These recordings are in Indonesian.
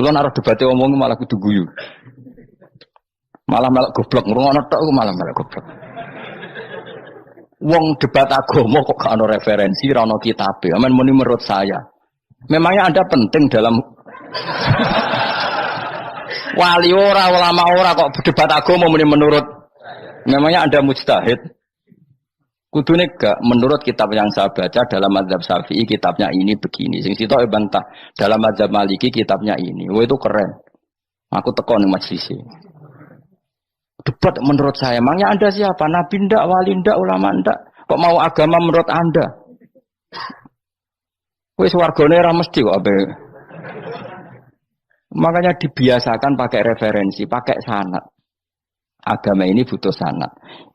Kulo nek debate omong malah kudu guyu. Malah melok goblok ngrungokno tok malah melok goblok. Wong debat agama kok gak ono referensi, ora ono kitabe. Amen muni menurut saya. Memangnya Anda penting dalam wali ora, ulama ora kok debat agama muni menurut. Memangnya Anda mujtahid? Kudune gak menurut kitab yang saya baca dalam mazhab Syafi'i kitabnya ini begini. Sing sitok bantah dalam mazhab Maliki kitabnya ini. Wah itu keren. Aku teko ning majelis. Debat menurut saya, emangnya Anda siapa? Nabi ndak, wali ndak, ulama ndak? Kok mau agama menurut Anda? Wis wargane ora mesti kok ape. Makanya dibiasakan pakai referensi, pakai sanad. Agama ini butuh sanad.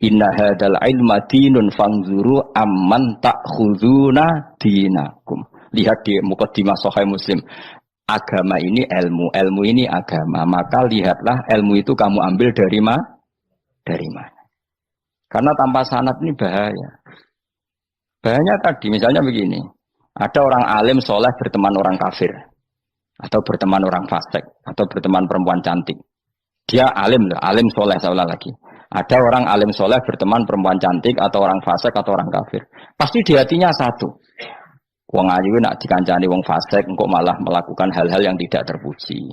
Inna hadzal ilma dinun fanzuru amman ta'khuduna dinakum. Lihat di muqaddimah Sahih Muslim. Agama ini ilmu, ilmu ini agama. Maka lihatlah ilmu itu kamu ambil dari mana? Dari mana? Karena tanpa sanad ini bahaya. Bahayanya tadi, misalnya begini. Ada orang alim soleh berteman orang kafir. Atau berteman orang fasik. Atau berteman perempuan cantik. Dia alim, alim soleh, saya ulang lagi. Ada orang alim soleh berteman perempuan cantik. Atau orang fasik, atau orang kafir. Pasti di hatinya satu. Wong ayu nak dikancani wong fasik, engkau malah melakukan hal-hal yang tidak terpuji.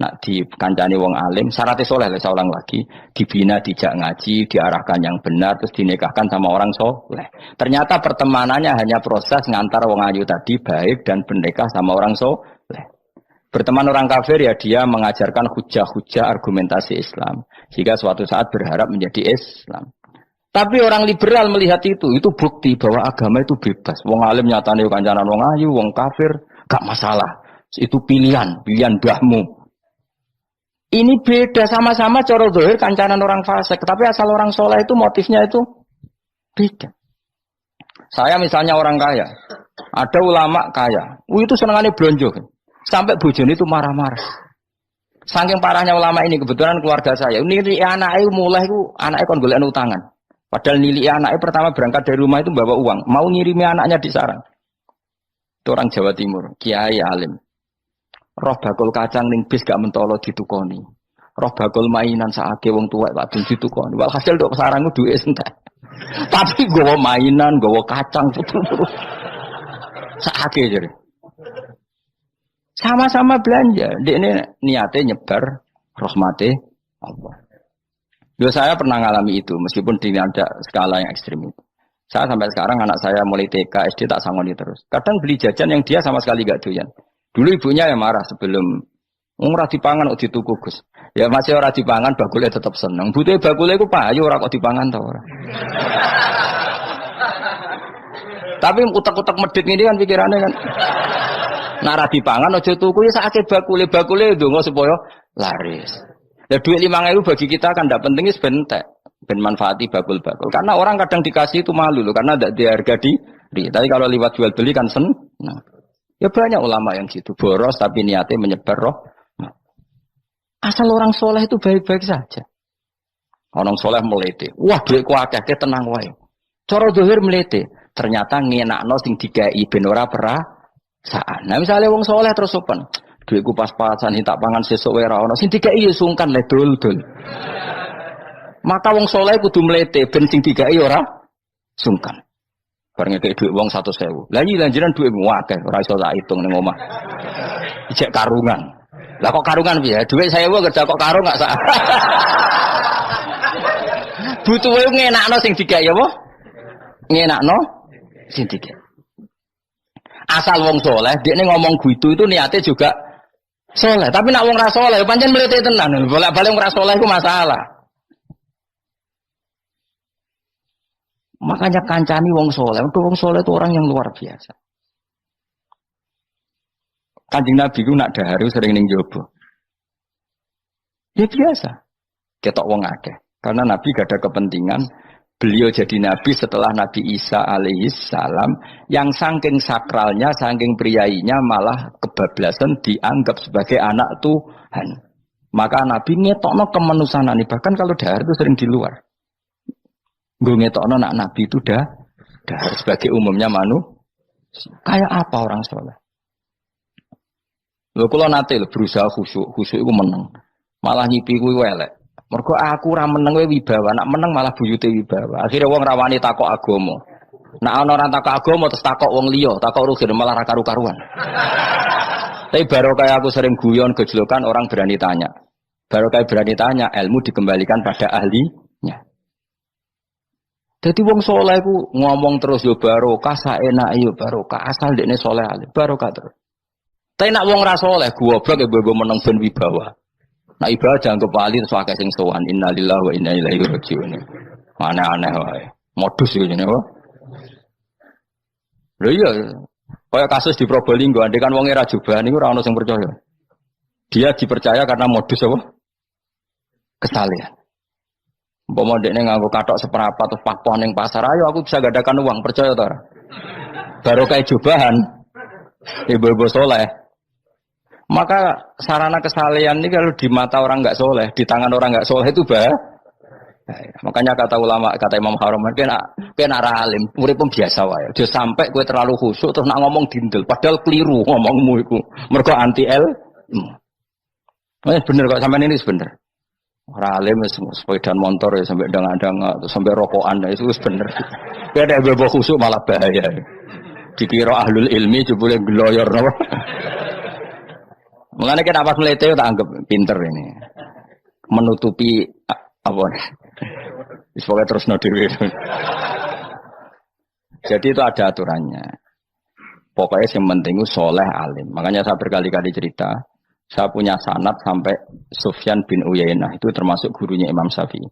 Nak dikancani wong alim, syaratnya soleh, saya ulang lagi, dibina, dijak ngaji, diarahkan yang benar, terus dinikahkan sama orang soleh. Ternyata pertemanannya hanya proses ngantar wong ayu tadi baik dan menikah sama orang soleh. Berteman orang kafir ya dia mengajarkan hujah-hujah argumentasi Islam, sehingga suatu saat berharap menjadi Islam. Tapi orang liberal melihat itu bukti bahwa agama itu bebas. Wong alim nyatane kancanan wong ayu, wong kafir, gak masalah. Itu pilihan mbahmu. Ini beda, sama-sama cara zahir kancanan orang fasik, tapi asal orang soleh itu motifnya itu beda. Saya misalnya orang kaya, ada ulama kaya, itu senengannya blonjo, sampai bojone itu marah-marah. Saking parahnya ulama ini, kebetulan keluarga saya, ini anaknya mulai itu anaknya kon golek utangan. Padahal nilai anaknya pertama berangkat dari rumah itu bawa uang, mau ngirimi anaknya di sarang. Itu orang Jawa Timur, kiai alim. Roh bakul kacang ning bis gak mentolo ditukoni. Roh bakul mainan saake wong tuwek Pak Ben ditukoni. Walhasil tok sarangku duwe entek. Tapi gowo mainan, gowo kacang putu-putu. Saake jare. Sama-sama belanja. Dekne niate nyebar rahmate Allah. Yo saya pernah ngalami itu meskipun di ada skala yang ekstrim itu. Saya sampai sekarang anak saya mulai TK, SD tak sangoni terus. Kadang beli jajan yang dia sama sekali gak doyan. Dulu ibunya yang marah sebelum ora dipangan kok dituku Gus. Ya masih ora dipangan bakule tetap seneng. Butuhe bakule iku payu ora kok dipangan ta ora. Tapi utek-utek medhit ngene kan pikirane kan. Nek ora dipangan aja tuku ya sakake bakule ndonga supaya laris. Lah duit 5.000 bagi kita kan ndak penting wis bentek. Ben manfaati bakul-bakul. Karena orang kadang dikasih itu malu loh karena ndak diharga diri. Tapi kalau lewat jual beli kan seneng. Ya banyak ulama yang gitu, boros tapi niatnya menyebar roh. Asal orang soleh itu baik-baik saja. Orang soleh melete, wah duitku akeh, tenang wae. Cara zahir melete, ternyata ngenakno sing dikai ben ora perasaan. Nah misalnya wong soleh terus sopan, duitku pas-pasan tak pangan sesuk wae ora ono, sing dikai ya sungkan le dul. Maka wong soleh kudu melete ben sing dikai ora sungkan. Bareng kayak duit uang 100.000. Lah iki lanjiran duitmu akeh, ora iso tak hitung ning omah. Ijek karungan. Lah kok karungan piye? Duit 1.000 kerja kok karung gak sak. Butuhe ngenakno sing digawe apa? Ngenakno sing digawe. Asal wong soleh, dekne ngomong gitu itu niatnya juga soleh. Tapi nak wong ra soleh, pancen mlete tenan. Bolak-balik wong ra soleh iku masalah. Makanya kancani wong soleh. Untuk wong soleh itu orang yang luar biasa. Kanjeng Nabi ku nak daharu sering ning jaba. Ya biasa. Ketok wong akeh. Karena Nabi gak ada kepentingan beliau jadi Nabi setelah Nabi Isa alaihissalam yang saking sakralnya, saking priainya malah kebablasan dianggap sebagai anak Tuhan. Maka Nabi ngetokno kemanusiaan ini. Bahkan kalau dahar itu sering di luar. Gue ngetokno nak Nabi itu dah sebagai umumnya kayak apa orang soleh. Lho kula nate lho berusaha khusyuk, khusyuk iku meneng. Malah nyipi kuwi elek. Mergo aku ora meneng wae wibawa, nak meneng malah buyute wibawa. Akhire wong rawani takok agama. Nak ana ora takok agama terus takok wong liya, takok rugi malah ra karu-karuan. Tapi baru kayak aku sering guyon gejlokan orang berani tanya. Baru kayak berani tanya, ilmu dikembalikan pada ahlinya. Jadi wong soleh ku ngomong terus yo barokah, saenak yo barokah, asal dekne soleh alim, barokah terus. Tapi nak wong ra soleh, goblok ya bobo meneng ben wibawa. Nak ibadah jangan kepali terus akeh sing sowan, innalillahi wa inna ilaihi raji'un. Aneh-aneh wae. Modus iki ngene wae. Lho iya, kaya kasus di Probolinggo, andai kan wong era jubah niku ora ono sing percaya. Dia dipercaya karena modus apa? Kesalehan. Umpama dekne nganggo kathok seprapat terus pakpon ning pasar, ayo aku bisa gadakan uang, percaya ta ora? Baru kayak jubahan ibu-ibu soleh. Maka sarana kesalehan ini kalau di mata orang enggak soleh, di tangan orang enggak soleh itu bahaya. Makanya kata ulama, kata Imam Haram, kena alim, murid pun biasa wae. Dia sampai kue terlalu khusyuk terus nak ngomong dindel, padahal keliru ngomongmu itu. Mergo anti el. Bener kok sampean ini bener. Ora alim sepeda motor ya sampai dang-dang sampai rokokan itu bener. Kayak ada bebo khusyuk malah bahaya. Dikira ahlul ilmi jebule gloyor napa. Mulane kan apa melete tak anggap pinter ini. Menutupi apa? Pokoknya terus dhewe. Jadi itu ada aturannya. Pokoknya yang penting itu soleh alim. Makanya saya berkali-kali cerita, saya punya sanad sampai Sufyan bin Uyainah, itu termasuk gurunya Imam Syafi'i.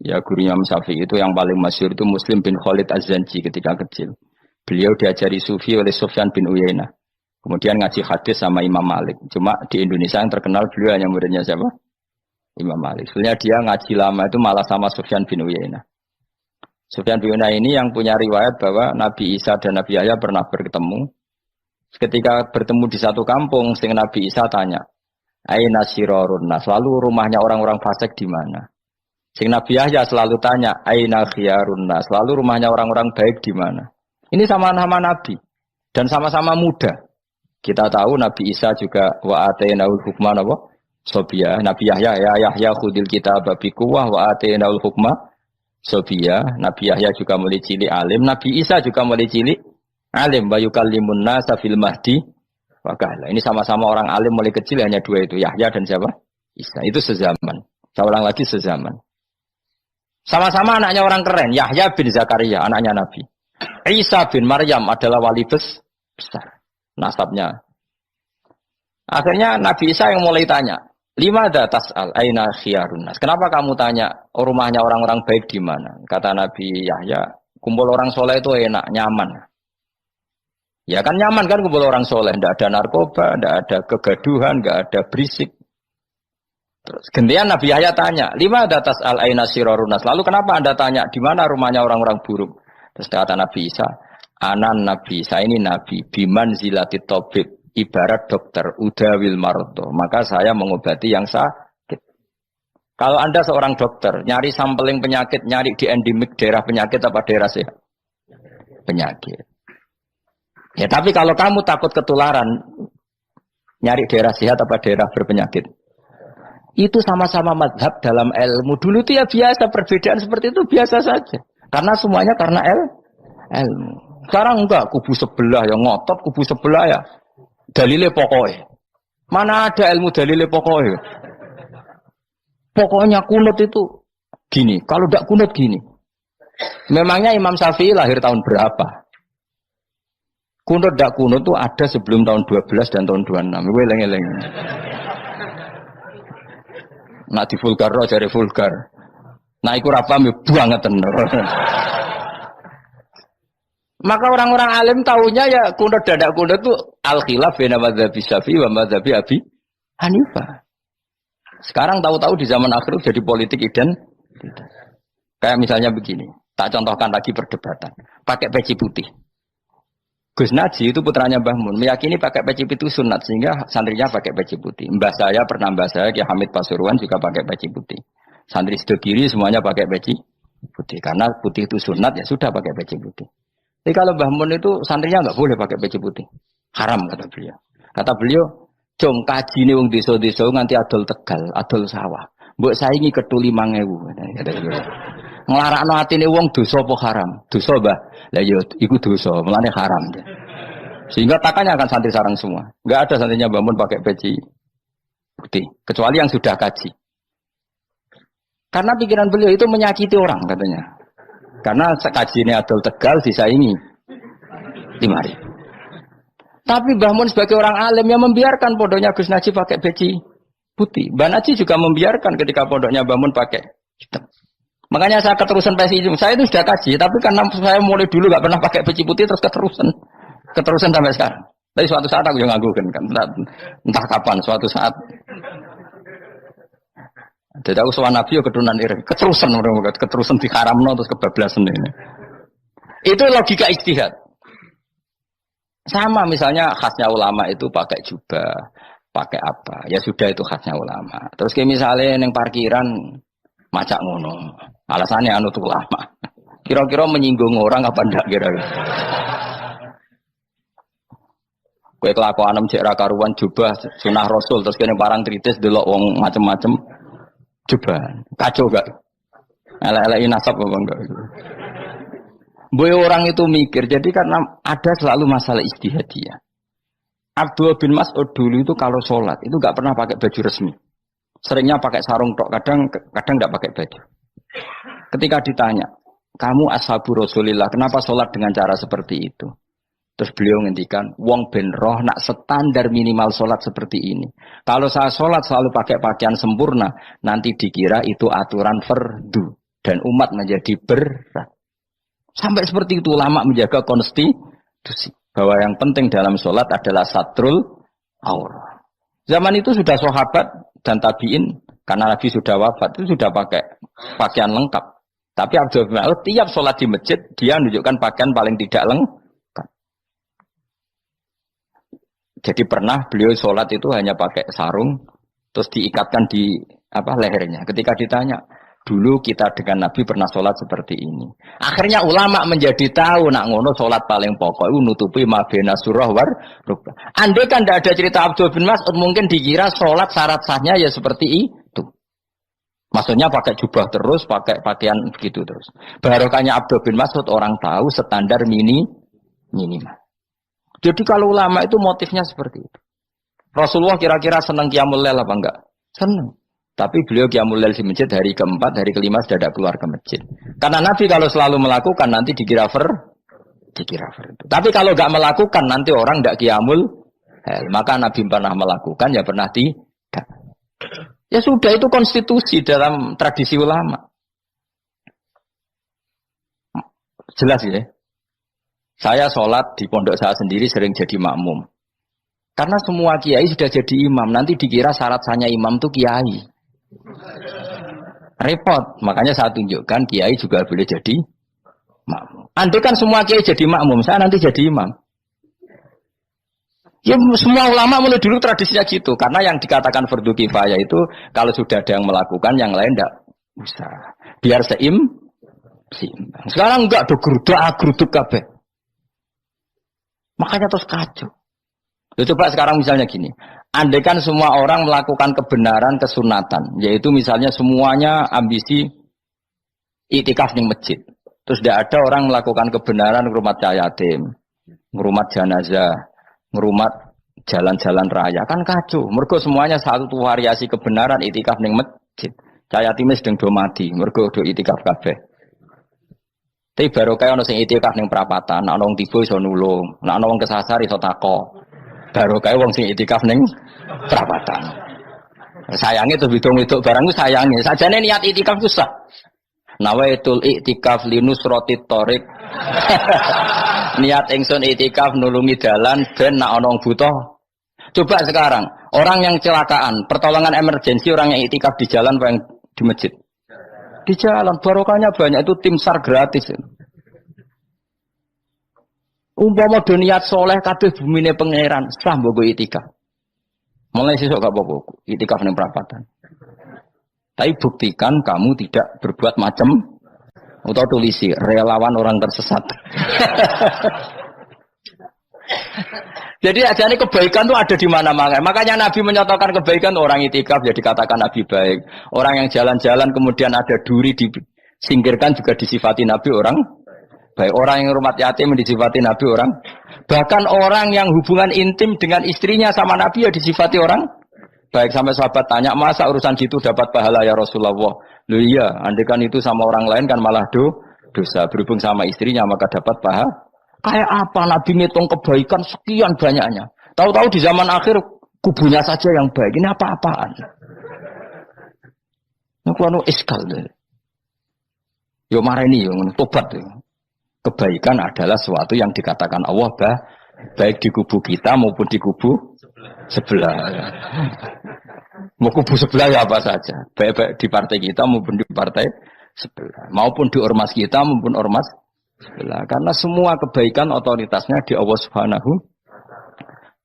Ya gurunya Imam Syafi'i itu yang paling masyhur itu Muslim bin Khalid Az-Zanji ketika kecil. Beliau diajari sufi oleh Sufyan bin Uyainah. Kemudian ngaji hadis sama Imam Malik. Cuma di Indonesia yang terkenal beliau hanya muridnya siapa? Imam Malik. Sebenarnya dia ngaji lama itu malah sama Sufyan bin Uyainah. Sufyan bin Uyainah ini yang punya riwayat bahwa Nabi Isa dan Nabi Yahya pernah bertemu. Ketika bertemu di satu kampung, sing Nabi Isa tanya, "Aina sirarun nas?" Lalu rumahnya orang-orang fasik di mana? Sing Nabi Yahya selalu tanya, "Aina khiyarun nas?" Lalu rumahnya orang-orang baik di mana? Ini sama-sama Nabi dan sama-sama muda. Kita tahu Nabi Isa juga wa atainaul hukma apa? Sobia, Nabi Yahya, ya Yahya khudil kitab bi quwwah wa atainaul hukma sobia. Nabi Yahya juga mulai cilik alim, Nabi Isa juga mulai cilik alim, bayukallimun nasa fil mahdi wa kahla. Ini sama-sama orang alim mulai kecil, hanya dua itu, Yahya dan siapa? Isa. Itu sezaman. Saya ulang lagi sezaman. Sama-sama anaknya orang keren, Yahya bin Zakaria, anaknya Nabi. Isa bin Maryam adalah wali besar nasabnya. Akhirnya Nabi Isa yang mulai tanya, "Limada tas'al aina khiyarun nas?" Kenapa kamu tanya rumahnya orang-orang baik di mana? Kata Nabi Yahya, kumpul orang soleh itu enak, nyaman. Ya kan nyaman kan kumpul orang soleh, tidak ada narkoba, tidak ada kegaduhan, tidak ada berisik. Terus gantian Nabi Yahya tanya, "Limada tas'al aina sirarun nas?" Lalu kenapa Anda tanya di mana rumahnya orang-orang buruk? Terus kata Nabi Isa, "Anan Nabi, saya ini Nabi, biman zilati tabib, ibarat dokter, udawil marto." Maka saya mengobati yang sakit. Kalau Anda seorang dokter, nyari sampling penyakit, nyari di endemik daerah penyakit apa daerah sehat? Penyakit. Ya tapi kalau kamu takut ketularan, nyari daerah sehat apa daerah berpenyakit? Itu sama-sama mazhab dalam ilmu. Dulu itu ya biasa, perbedaan seperti itu biasa saja. Karena semuanya karena ilmu. Sekarang enggak, kubu sebelah yang ngotot, kubu sebelah ya dalile pokoknya. Mana ada ilmu dalile pokoknya? Pokoknya kunut itu gini, kalau enggak kunut gini. Memangnya Imam Syafi'i lahir tahun berapa? Kunut enggak kunut itu ada sebelum tahun 12 dan tahun 26. Gue eleng-eleng. Nak di vulgar roh cari vulgar. Nah iku ra paham banget tenan. Maka orang-orang alim tahunya ya kunut dadak kunut itu al-khilaf baina madzhab Syafi'i wa madzhab Abi Hanifah. Sekarang tahu-tahu di zaman akhir jadi politik identitas. Kayak misalnya begini, tak contohkan lagi perdebatan. Pakai peci putih. Gus Naji itu putranya Mbah Mun, meyakini pakai peci putih sunat sehingga santrinya pakai peci putih. Mbah saya Ki Hamid Pasuruan juga pakai peci putih. Santri sedekiri semuanya pakai peci putih karena putih itu sunat ya sudah pakai peci putih. Tapi kalau Mbah Mun itu santrinya nggak boleh pakai peci putih, haram kata beliau. Kata beliau Cung kajine wong desa-desa nganti adol Tegal, adol sawah. Mbok saingi ketuli 5.000. Nglarakno atine wong dosa apa haram? Dosa, Mbah. Lah ya iku dosa, mulane haram. Sehingga takannya akan santri sarang semua. Enggak ada santrinya bangun pakai peci putih, kecuali yang sudah kaji. Karena pikiran beliau itu menyakiti orang katanya. Karena kajinya adol Tegal disaingi 5.000. Tapi Mbah Mun sebagai orang alim yang membiarkan pondoknya Gus Najib pakai peci putih. Mbah Najib juga membiarkan ketika pondoknya Mbah Mun pakai hitam. Makanya saya keterusan peci itu. Saya itu sudah kaji, tapi karena saya mulai dulu nggak pernah pakai peci putih terus keterusan sampai sekarang. Tapi suatu saat aku yang ngagukan kan, entah kapan suatu saat. Jadi aku soal Nabi ya keturunan iri, keterusan diharamno terus kebablasan ini. Itu logika ijtihad. Sama misalnya khasnya ulama itu pakai jubah, pakai apa? Ya sudah itu khasnya ulama. Terus kayak misalnya yang parkiran macak ngono, alasannya anut ulama. Kira-kira menyinggung orang apa ndak kira-kira? Kue kelakuan cek ra karuan jubah sunah Rasul terus kene parang tritis delok wong macem-macem jubah. Kacau gak? Elek-eleki nasab apa enggak? Boy orang itu mikir, jadi karena ada selalu masalah ijtihadiyah. Abdullah bin Mas'ud dulu itu kalau sholat itu nggak pernah pakai baju resmi, seringnya pakai sarung tok, kadang nggak pakai baju. Ketika ditanya, kamu ashabu Rasulillah, kenapa sholat dengan cara seperti itu? Terus beliau ngendikan, wong ben roh nak standar minimal sholat seperti ini. Kalau saya sholat selalu pakai pakaian sempurna, nanti dikira itu aturan fardu dan umat menjadi berat. Sampai seperti itu ulama menjaga konstitusi bahwa yang penting dalam sholat adalah satrul aurah. Zaman itu sudah sahabat dan tabiin karena Nabi sudah wafat itu sudah pakai pakaian lengkap. Tapi Abdul bin Mas'ud tiap sholat di masjid dia menunjukkan pakaian paling tidak lengkap. Jadi pernah beliau sholat itu hanya pakai sarung terus diikatkan di lehernya. Ketika ditanya, dulu kita dengan Nabi pernah sholat seperti ini. Akhirnya ulama menjadi tahu nak ngono sholat paling pokok itu nutupi mabena surah war rukbah. Andai kan tidak ada cerita Abdul bin Mas'ud mungkin dikira sholat syarat sahnya ya seperti itu. Maksudnya pakai jubah terus, pakai pakaian begitu terus. Barokahnya Abdul bin Mas'ud orang tahu standar minimal. Jadi kalau ulama itu motifnya seperti itu. Rasulullah kira-kira senang qiyamul lail apa enggak? Senang. Tapi beliau qiyamul lail di masjid hari keempat, hari kelima sudah tidak keluar ke masjid. Karena Nabi kalau selalu melakukan nanti dikira fardu. Tapi kalau enggak melakukan nanti orang enggak qiyamul lail. Maka Nabi pernah melakukan ya pernah tidak. Ya sudah itu konstitusi dalam tradisi ulama. Jelas ya. Saya sholat di pondok saya sendiri sering jadi makmum. Karena semua kiai sudah jadi imam. Nanti dikira syarat sahnya imam itu kiai. Repot. Makanya saya tunjukkan kiai juga boleh jadi makmum. Andai kan semua kiai jadi makmum, saya nanti jadi imam. Ya semua ulama mulai dulu tradisinya gitu. Karena yang dikatakan fardu kifayah itu kalau sudah ada yang melakukan, yang lain tidak usah. Biar seimbang. Sekarang enggak do geruduk kabeh. Makanya terus kacau. Coba sekarang misalnya gini. Andai kan semua orang melakukan kebenaran kesunatan, yaitu misalnya semuanya ambisi itikaf di masjid. Terus tidak ada orang melakukan kebenaran ngerumat yatim, ngerumat jenazah, ngerumat jalan-jalan raya. Kan kacau. Mergo semuanya satu variasi kebenaran itikaf di masjid. Yatim sedang do mati, mergo do itikaf kabeh. Tapi baru kayak ono sing itikaf ning perapatan, nek ono wong tiba iso nulung, nek ono wong kesasar iso tako. Baru kayak wong sing itikaf ning perapatan. Sayange to bidung itu barang ku sayange. Sajane niat itikaf ku sah. Nawaitul iktikaf linusratit thoriq. Niat ingsun itikaf nulungi dalan ben nek ono wong butuh. Coba sekarang, orang yang kecelakaan, pertolongan emergensi orang yang itikaf di jalan apa yang di masjid? Di jalan, barokahnya banyak, itu tim SAR gratis. Umpama do niat soleh kabeh bumine pangeran, sah mbok itikaf. Mulai sesuk gak apa-apa, itikaf ning perapatan. Tapi buktikan kamu tidak berbuat macam atau tulisi relawan orang tersesat. Jadi ajane kebaikan itu ada di mana-mana. Makanya Nabi menyatakan kebaikan orang itikaf ya dikatakan Nabi baik. Orang yang jalan-jalan kemudian ada duri disingkirkan juga disifati Nabi orang baik. Orang yang rumah yatim disifati Nabi orang. Bahkan orang yang hubungan intim dengan istrinya sama Nabi ya disifati orang baik. Sampai sahabat tanya, masa urusan gitu dapat pahala ya Rasulullah? Loh iya, andekan itu sama orang lain kan malah dosa. Berhubung sama istrinya maka dapat pahala. Kayak apa Nabi ngitung kebaikan sekian banyaknya. Tahu-tahu di zaman akhir kubunya saja yang baik. Ini apa-apaan? Ini kuano iskal deh. Yo mareni yo tobat yo. Kebaikan adalah sesuatu yang dikatakan Allah baik di kubu kita maupun di kubu sebelah. Mau kubu sebelah ya apa saja. Baik di partai kita maupun di partai sebelah. Maupun di ormas kita maupun ormas sebelah. Karena semua kebaikan otoritasnya di Allah Subhanahu.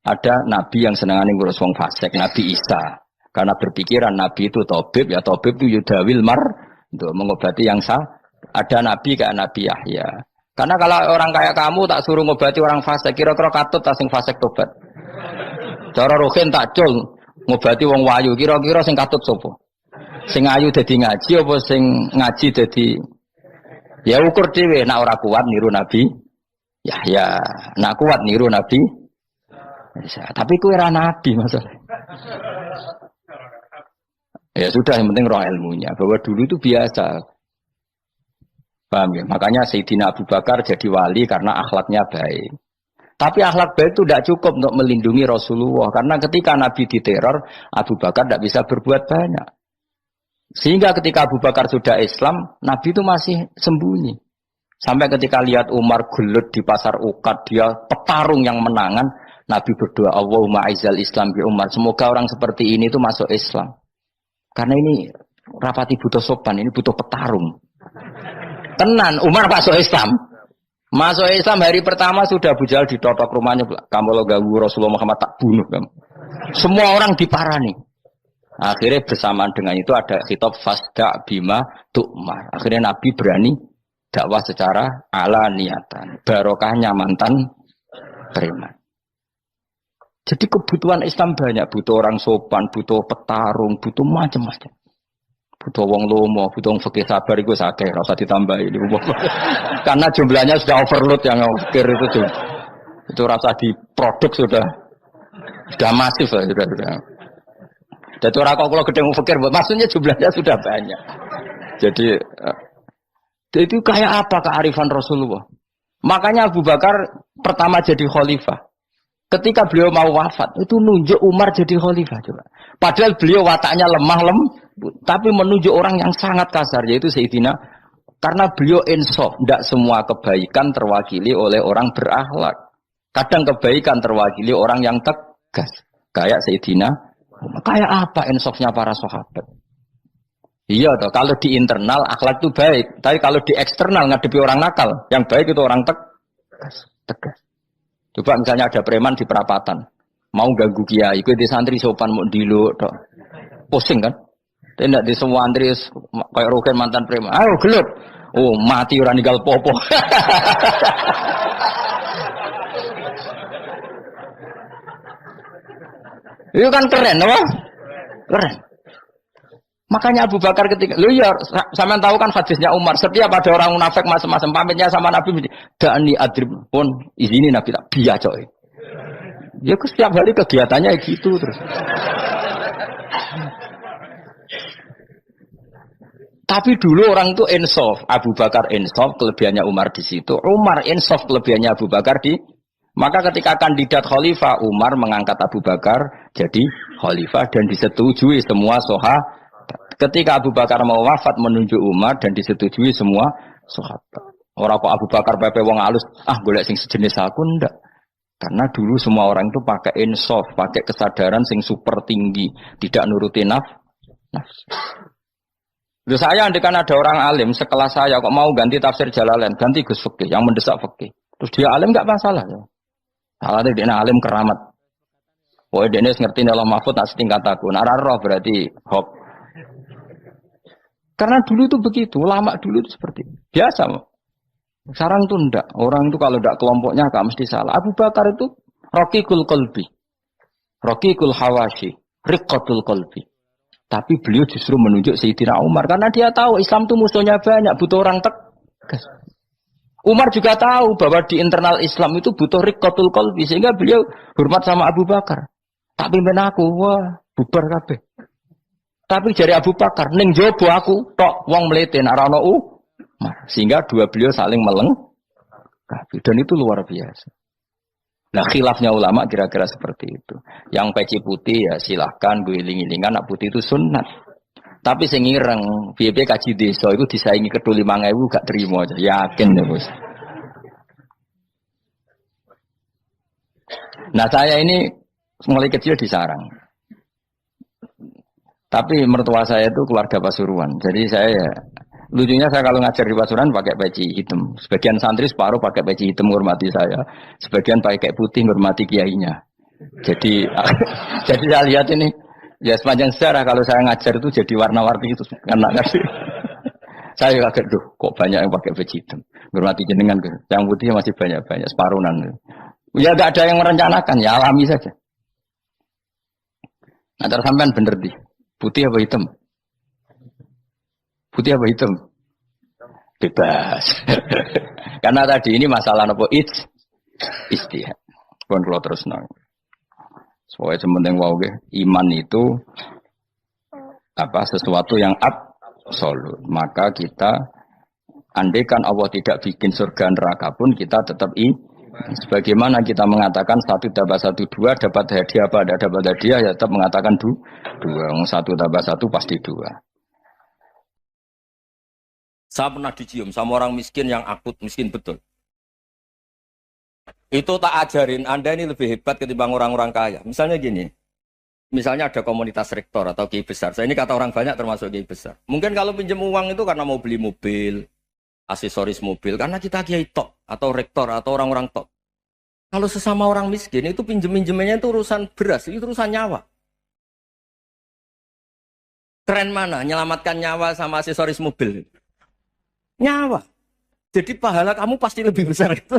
Ada nabi yang senangane ngurus wong fasik, Nabi Isa. Karena berpikiran nabi itu tabib, ya tabib itu yudawil untuk mengobati yang sah. Ada nabi kayak Nabi Yahya. Karena kalau orang kayak kamu tak suruh ngobati orang fasik, kira-kira katut tak sing fasik tobat. Cara rohin tak cul ngobati wong wayu, kira-kira sing katut sapa? Sing ayu dadi ngaji apa sing ngaji dadi ya ukur dhewe, nak ora kuat niru Nabi Yahya, nak kuat niru Nabi Isa. Tapi kowe ora nabi masalah. Ya sudah, yang penting roh ilmunya. Bahwa dulu itu biasa. Paham ya? Makanya Sayyidina Abu Bakar jadi wali karena akhlaknya baik. Tapi akhlak baik itu tidak cukup untuk melindungi Rasulullah. Karena ketika Nabi diteror, Abu Bakar tidak bisa berbuat banyak. Sehingga ketika Abu Bakar sudah Islam, Nabi itu masih sembunyi. Sampai ketika lihat Umar gelut di pasar Uqad, dia petarung yang menangan, Nabi berdoa, Allahumma aizal Islam bi Umar. Semoga orang seperti ini itu masuk Islam. Karena ini rapati butuh sopan, ini butuh petarung. Tenan, Umar masuk Islam. Masuk Islam hari pertama sudah Abu Jahal ditotok rumahnya. Kamu lo ganggu Rasulullah Muhammad tak bunuh kamu. Semua orang diparani. Akhirnya bersamaan dengan itu ada khitab fasda bima tu'mar. Akhirnya Nabi berani dakwah secara ala niatan. Barokahnya mantan preman. Jadi kebutuhan Islam banyak. Butuh orang sopan, butuh petarung, butuh macam-macam. Butuh wong lomo, butuh wong fakir sabar itu sakit, rasa ditambahin. Karena jumlahnya sudah overload yang fakir itu rasa diproduk sudah masif lah sudah. Jadi orang kalau gede wong fakir, maksudnya jumlahnya sudah banyak. Jadi itu kayak apa kearifan Rasulullah? Makanya Abu Bakar pertama jadi khalifah. Ketika beliau mau wafat, itu nunjuk Umar jadi khalifah coba. Padahal beliau wataknya lemah tapi menunjuk orang yang sangat kasar, yaitu Sayyidina. Karena beliau insaf, tidak semua kebaikan terwakili oleh orang berakhlak. Kadang kebaikan terwakili orang yang tegas, kayak Sayyidina. Kayak apa insafnya para sahabat? Iya toh, kalau di internal akhlak itu baik, tapi kalau di eksternal ngadepi orang nakal, yang baik itu orang tegas. Coba misalnya ada preman di perapatan, mau ganggu kiai, itu di santri sopan mau dilo, tok, pusing kan? Tidak di semua antri kayak roken mantan preman, ayo gelut, oh mati orang ninggal popo. Itu kan keren, apa? Keren. Makanya Abu Bakar ketika, lu ya, sama tahu kan hadisnya Umar, setiap ada orang munafik macam-macam pamitnya sama Nabi, dani adrib pun izini Nabi tak biar coy. Ya setiap hari kegiatannya gitu terus. Tapi dulu orang itu insaf, Abu Bakar insaf, kelebihannya Umar di situ. Umar insaf, kelebihannya Abu Bakar di. Maka ketika kandidat khalifah, Umar mengangkat Abu Bakar jadi khalifah dan disetujui semua sahabat. Ketika Abu Bakar mau wafat menunjuk Umar dan disetujui semua sahabat. Orang kok Abu Bakar pepe wong halus, golek sing sejenis aku ndak. Karena dulu semua orang itu pakai insaf, pakai kesadaran sing super tinggi, tidak nuruti nafsu. Loh saya andekan ada orang alim sekelas saya kok mau ganti tafsir Jalalain, ganti Gus Fikih yang mendesak fikih. Terus dia alim enggak masalah ya. Salahnya dia alim keramat. Woi dia ngerti Allah Mahfud tak setingkat aku. Roh berarti hop. Karena dulu itu begitu, ulama dulu itu seperti itu. Biasa. Sekarang itu enggak. Orang itu kalau enggak kelompoknya enggak mesti salah. Abu Bakar itu Raqiqul qalbi. Raqiqul hawashi, riqqatul qalbi. Tapi beliau justru menunjuk Sayyidina Umar karena dia tahu Islam itu musuhnya banyak, butuh orang tegas. Umar juga tahu bahwa di internal Islam itu butuh riqqatul qalbi sehingga beliau hormat sama Abu Bakar. Tak pimpin aku, wah, bubar kabeh. Tapi dari Abu Bakar, ning jobo aku tok wong mlete nek ora ono Umar. Sehingga dua beliau saling melengkapi dan itu luar biasa. Nah khilafnya ulama kira-kira seperti itu. Yang peci putih ya silahkan gue iling-ilingan, nak putih itu sunat. Tapi sing ireng, piye-piye kaji desa itu disaingi ketu 5.000 gak terima aja. Yakin ya bos. Nah saya ini mulai kecil di sarang. Tapi mertua saya itu keluarga Pasuruan. Jadi saya ya, lucunya saya kalau ngajar di Pasuruan pakai peci hitam. Sebagian santri separuh pakai peci hitam menghormati saya. Sebagian pakai putih menghormati kiainya. Jadi jadi saya lihat ini ya sepanjang sejarah kalau saya ngajar itu jadi warna-warni itu karena ngasih. Saya kaget tuh kok banyak yang pakai peci hitam. Menghormati jenengan tuh. Yang putih masih banyak separuhan. Ya enggak ada yang merencanakan, ya alami saja. Nah, sampean bener di putih apa hitam? Putih apa hitam? Bebas. Karena tadi ini masalah apa istihad. Pun kalau terus nang. Soalnya sementing wow iman itu apa sesuatu yang absolut. Maka kita andaikan Allah tidak bikin surga neraka pun kita tetap sebagaimana kita mengatakan 1 tambah 1 2 dapat hadiah apa? Ada dapat hadiah ya tetap mengatakan 2. 1 tambah 1 pasti 2. Saya pernah dicium sama orang miskin yang akut miskin betul. Itu tak ajarin Anda ini lebih hebat ketimbang orang-orang kaya. Misalnya gini. Misalnya ada komunitas rektor atau kiai besar. Saya ini kata orang banyak termasuk kiai besar. Mungkin kalau pinjam uang itu karena mau beli mobil, aksesoris mobil, karena kita kiai tok atau rektor atau orang-orang tok. Kalau sesama orang miskin itu pinjem-pinjemannya itu urusan beras, itu urusan nyawa. Keren mana? Nyelamatkan nyawa sama aksesoris mobil. Nyawa. Jadi pahala kamu pasti lebih besar itu.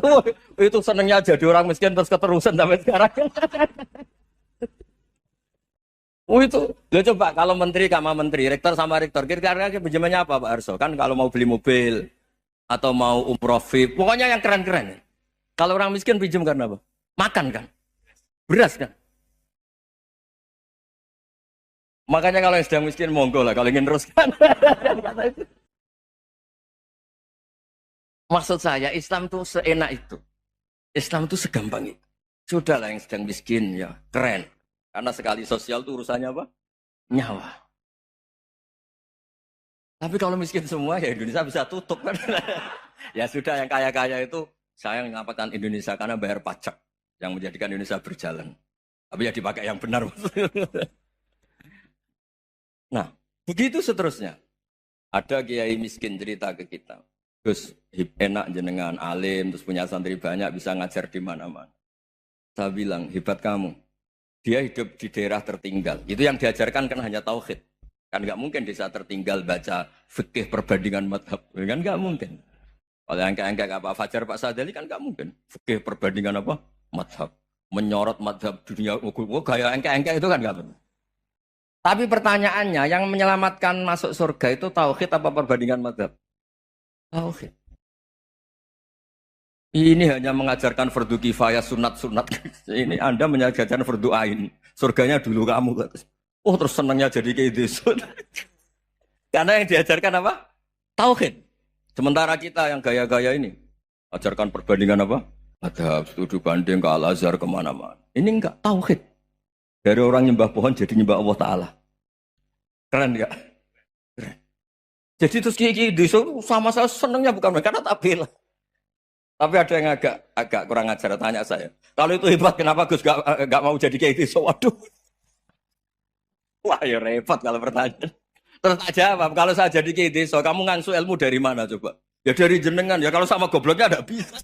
Itu senangnya jadi orang miskin terus keterusan sampai sekarang. Oh itu, lo coba kalau menteri sama menteri, rektor sama rektor, kira-kira pinjamannya apa Pak Arso? Kan kalau mau beli mobil atau mau umroh VIP, pokoknya yang keren-keren. Kalau orang miskin pinjam karena apa? Makan kan, beras kan. Makanya kalau yang sedang miskin monggo lah, kalau ingin teruskan. Maksud saya Islam tuh seenak itu, Islam tuh segampang itu. Sudahlah yang sedang miskin ya keren, karena sekali sosial tuh urusannya apa? Nyawa. Tapi kalau miskin semua ya Indonesia bisa tutup kan. Ya sudah yang kaya-kaya itu saya mengatakan Indonesia karena bayar pajak yang menjadikan Indonesia berjalan. Tapi ya dipakai yang benar. Nah, begitu seterusnya. Ada kiai miskin cerita ke kita. Terus enak jenengan alim, terus punya santri banyak, bisa ngajar di mana-mana. Saya bilang, hebat kamu. Dia hidup di daerah tertinggal. Itu yang diajarkan kan hanya tauhid. Kan nggak mungkin desa tertinggal baca fikih perbandingan madhab. Kan nggak mungkin. Kalau angka-angka apa Fajar Pak Sadali kan nggak mungkin. Fikih perbandingan apa? Madhab. Menyorot madhab dunia. Kayak angka-angka itu kan nggak benar. Tapi pertanyaannya, yang menyelamatkan masuk surga itu tauhid apa perbandingan madhab? Tauhid. Ini hanya mengajarkan fardu kifayah sunat-sunat. Ini Anda mengajarkan fardu ain. Surganya dulu kamu. Oh terus senangnya jadi kayak gitu. Karena yang diajarkan apa? Tauhid. Sementara kita yang gaya-gaya ini ajarkan perbandingan apa? Madhab, studi banding ke Al-Azhar kemana-mana. Ini enggak tauhid. Dari orang nyembah pohon jadi nyembah Allah Ta'ala. Keren enggak? Keren. Jadi terus kiai desa sama saya senangnya bukan karena tak bela. Tapi ada yang agak kurang ajar tanya saya. Kalau itu hebat kenapa Gus gak mau jadi kiai desa? Waduh. Wah ya repot kalau pertanyaan. Terus tak jawab, kalau saya jadi kiai desa, kamu ngangsu ilmu dari mana coba? Ya dari jenengan. Ya kalau sama gobloknya ada bisa.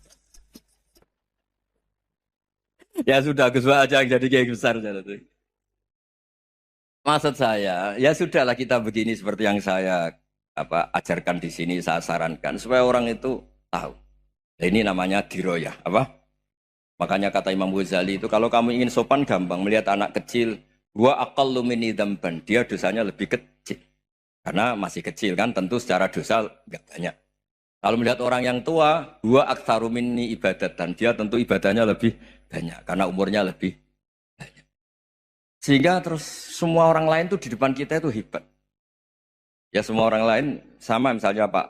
Ya sudah Gus aja yang jadi kiai besar. Maksud saya, ya sudahlah kita begini seperti yang saya ajarkan di sini, saya sarankan supaya orang itu tahu. Nah, ini namanya diroyah, apa? Makanya kata Imam Ghazali itu kalau kamu ingin sopan gampang melihat anak kecil, gua aqallu minni dzamban, dia dosanya lebih kecil. Karena masih kecil kan tentu secara dosa enggak banyak. Kalau melihat orang yang tua, gua aktsaru minni ibadatan, dia tentu ibadahnya lebih banyak karena umurnya lebih banyak. Sehingga terus semua orang lain tuh di depan kita itu hebat. Ya semua orang lain sama misalnya Pak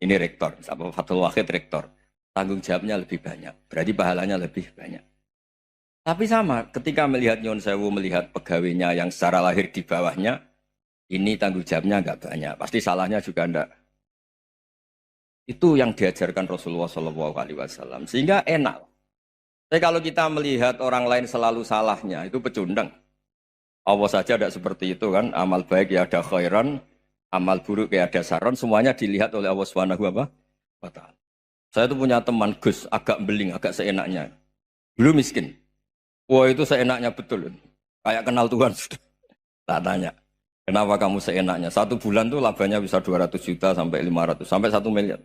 ini rektor, misalnya Fathul Wahid rektor, tanggung jawabnya lebih banyak, berarti pahalanya lebih banyak. Tapi sama, ketika melihat Nyon Sewu, melihat pegawainya yang secara lahir di bawahnya, ini tanggung jawabnya nggak banyak, pasti salahnya juga enggak. Itu yang diajarkan Rasulullah SAW, sehingga enak. Tapi kalau kita melihat orang lain selalu salahnya, itu pecundang. Allah saja tidak seperti itu kan, amal baik ya ada khairan, amal buruk ya ada saron, semuanya dilihat oleh Allah Subhanahu wa Ta'ala. Saya tuh punya teman Gus, agak beling, agak seenaknya. Dulu miskin. Wah itu seenaknya betul. Kayak kenal Tuhan sudah. Tak tanya, kenapa kamu seenaknya? 1 bulan tuh labanya bisa 200 juta sampai 500, sampai 1 miliar.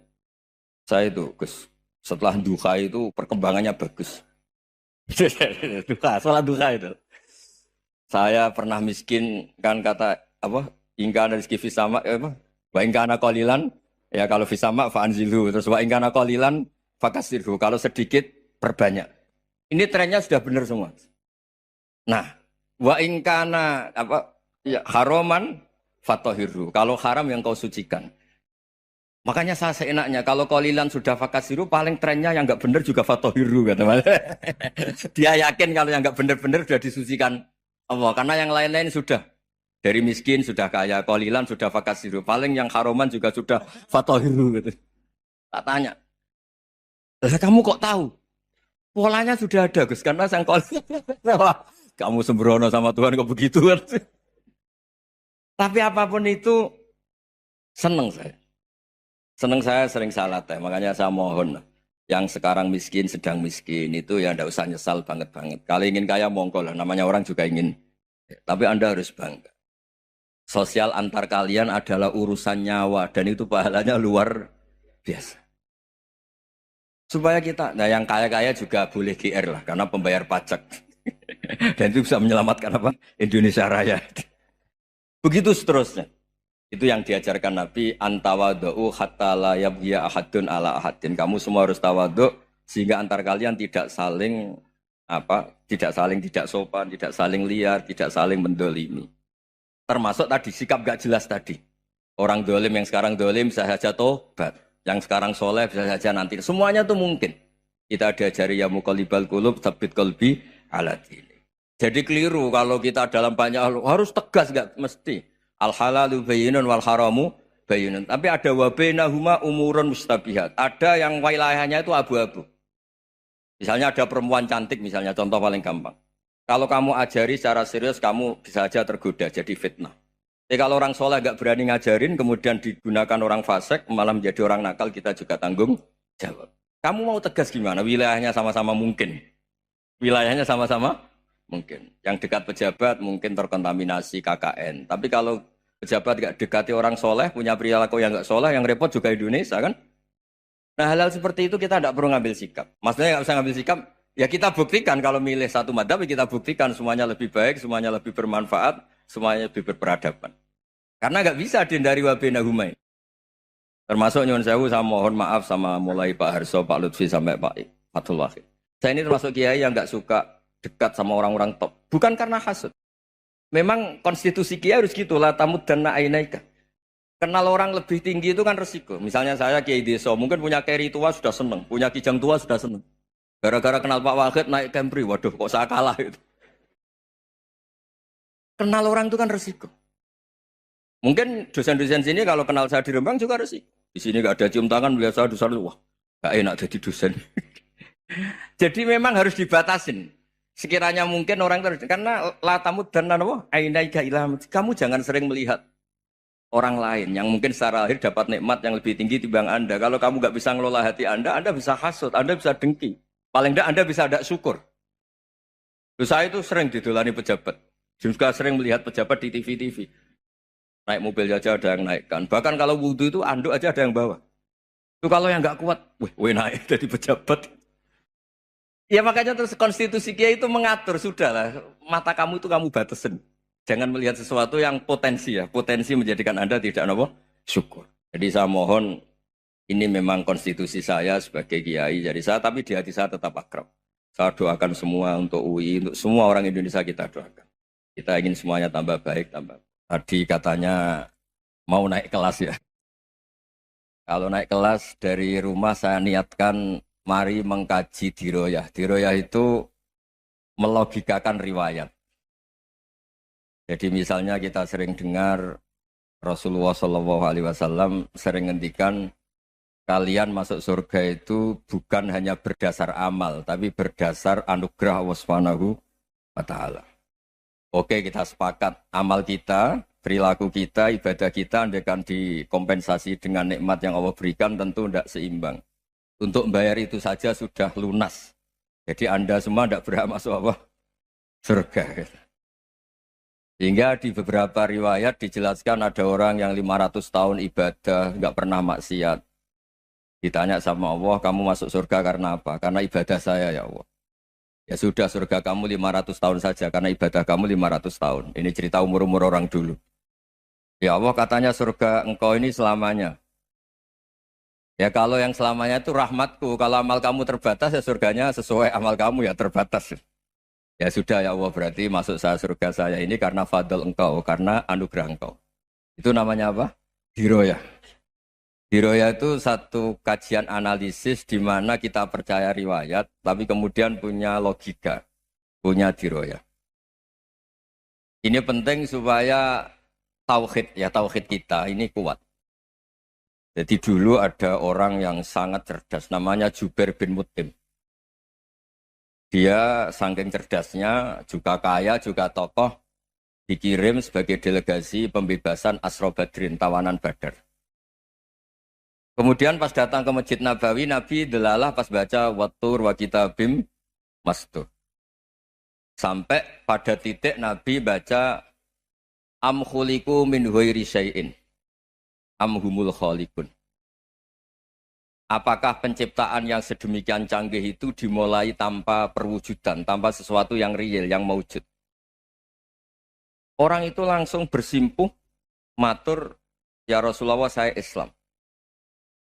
Saya itu Gus, setelah duha itu perkembangannya bagus. Duha, sholat duha itu. Saya pernah miskin kan kata apa? Ingka rezeki fisama apa? Wa ingkana qalilan ya kalau fisama fa anzilhu terus wa ingkana qalilan fakasirhu kalau sedikit perbanyak. Ini trennya sudah benar semua. Nah, wa ingkana apa ya haroman fatohiru. Kalau haram yang kau sucikan. Makanya saya seenaknya kalau qalilan sudah fakasiru paling trennya yang enggak benar juga fatohiru kata Mas. Dia yakin kalau yang enggak benar-benar sudah disucikan Allah karena yang lain-lain sudah dari miskin sudah kaya, qalilan sudah fakasiru, paling yang haroman juga sudah fatohiru gitu. Tak tanya, kamu kok tahu? Polanya sudah ada Gus, karena sang qalilan. Kamu sembrono sama Tuhan kok begitu kan? Tapi apapun itu seneng saya. Seneng saya sering salah teh, makanya saya mohon yang sekarang miskin, sedang miskin itu ya ndak usah nyesal banget-banget. Kalau ingin kaya monggo lah, namanya orang juga ingin. Tapi Anda harus bangga. Sosial antar kalian adalah urusan nyawa dan itu pahalanya luar biasa. Supaya kita, nah yang kaya-kaya juga boleh GR lah karena pembayar pajak. Dan itu bisa menyelamatkan apa? Indonesia Raya. Begitu seterusnya. Itu yang diajarkan Nabi antawadhu hatta la yabghiya ahadun ala ahadin. Kamu semua harus tawadhu sehingga antar kalian tidak saling tidak sopan, tidak saling liar, tidak saling mendolimi. Termasuk tadi sikap gak jelas tadi. Orang dolim yang sekarang dolim bisa saja tobat. Yang sekarang soleh bisa saja nanti. Semuanya itu mungkin. Kita diajari ya muqallibal qulub tsabbit qalbi ala dini. Jadi keliru kalau kita dalam banyak harus tegas gak mesti. Al halalu bayyinun wal haramu bayyinun. Tapi ada wa bainahuma umurun mustabihat. Ada yang wilayahnya itu abu-abu. Misalnya ada perempuan cantik misalnya, contoh paling gampang. Kalau kamu ajari secara serius, kamu bisa saja tergoda jadi fitnah. Tapi kalau orang soleh gak berani ngajarin, kemudian digunakan orang fasik, malah menjadi orang nakal, kita juga tanggung jawab. Kamu mau tegas gimana? Wilayahnya sama-sama mungkin. Wilayahnya sama-sama mungkin. Yang dekat pejabat mungkin terkontaminasi KKN. Tapi kalau pejabat gak dekati orang soleh, punya perilaku yang gak soleh, yang repot juga Indonesia kan? Nah hal-hal seperti itu kita tidak perlu ngambil sikap. Maksudnya nggak usah ngambil sikap, ya kita buktikan kalau milih satu madhab, kita buktikan semuanya lebih baik, semuanya lebih bermanfaat, semuanya lebih berperadaban. Karena nggak bisa dihindari wabena humai. Termasuk nyuwun sewu, saya mohon maaf sama mulai Pak Harso, Pak Lutfi sampai Pak Fathul Wahid. Saya ini termasuk kiai yang nggak suka dekat sama orang-orang top. Bukan karena hasud. Memang konstitusi kiai harus gitu lah, tamud dan na'ainaika. Kenal orang lebih tinggi itu kan resiko. Misalnya saya kiai desa, mungkin punya keri tua sudah seneng, punya kijang tua sudah seneng. Gara-gara kenal Pak Wahid naik Kempri, waduh kok saya kalah itu. Kenal orang itu kan resiko. Mungkin dosen-dosen sini kalau kenal saya di Rembang juga resiko. Di sini gak ada cium tangan, biasa dosen, wah gak enak jadi dosen. Jadi memang harus dibatasin. Sekiranya mungkin orang terus, karena latamud dan apa? Ainaika ilham. Kamu jangan sering melihat orang lain yang mungkin secara lahir dapat nikmat yang lebih tinggi timbang Anda. Kalau kamu nggak bisa ngelola hati Anda bisa hasut, Anda bisa dengki. Paling tidak Anda bisa ada syukur. Terus saya itu sering didolani pejabat. Juga sering melihat pejabat di TV-TV. Naik mobil aja ada yang naikkan. Bahkan kalau wudhu itu anduk aja ada yang bawa. Itu kalau yang nggak kuat, weh naik jadi pejabat. Ya makanya terus konstitusi Kiai itu mengatur, sudahlah, mata kamu itu kamu batasin. Jangan melihat sesuatu yang potensi ya, potensi menjadikan Anda tidak apa? Syukur. Jadi saya mohon, ini memang konstitusi saya sebagai Kiai, jadi saya, tapi di hati saya tetap akrab. Saya doakan semua untuk UI, untuk semua orang Indonesia kita doakan. Kita ingin semuanya tambah baik, tambah. Tadi katanya mau naik kelas ya. Kalau naik kelas dari rumah saya niatkan mari mengkaji diroyah. Diroyah itu melogikakan riwayat. Jadi misalnya kita sering dengar Rasulullah Shallallahu Alaihi Wasallam sering ngendikan kalian masuk surga itu bukan hanya berdasar amal, tapi berdasar anugerah Allah Subhanahu wa Ta'ala. Oke, kita sepakat amal kita, perilaku kita, ibadah kita andaikan dikompensasi dengan nikmat yang Allah berikan tentu tidak seimbang. Untuk membayar itu saja sudah lunas. Jadi Anda semua tidak berhak masuk apa? Surga. Sehingga di beberapa riwayat dijelaskan ada orang yang 500 tahun ibadah, nggak pernah maksiat. Ditanya sama Allah, kamu masuk surga karena apa? Karena ibadah saya ya Allah. Ya sudah, surga kamu 500 tahun saja karena ibadah kamu 500 tahun. Ini cerita umur-umur orang dulu. Ya Allah katanya surga engkau ini selamanya. Ya kalau yang selamanya itu rahmatku. Kalau amal kamu terbatas ya surganya sesuai amal kamu ya terbatas. Ya sudah ya Allah, berarti masuk saya surga saya ini karena fadl engkau, karena anugerah engkau. Itu namanya apa? Diroyah. Diroyah itu satu kajian analisis di mana kita percaya riwayat, tapi kemudian punya logika, punya diroyah. Ini penting supaya tauhid kita ini kuat. Jadi dulu ada orang yang sangat cerdas, namanya Jubair bin Mut'im. Dia saking cerdasnya, juga kaya, juga tokoh, dikirim sebagai delegasi pembebasan Asra Badrin, tawanan Badar. Kemudian pas datang ke Masjid Nabawi, Nabi delalah pas baca Wattur wa kitabim mastur. Sampai pada titik Nabi baca Am khuliku min ghairi syai'in am humul khaliqun. Apakah penciptaan yang sedemikian canggih itu dimulai tanpa perwujudan, tanpa sesuatu yang real, yang maujud? Orang itu langsung bersimpuh, matur, ya Rasulullah saya Islam.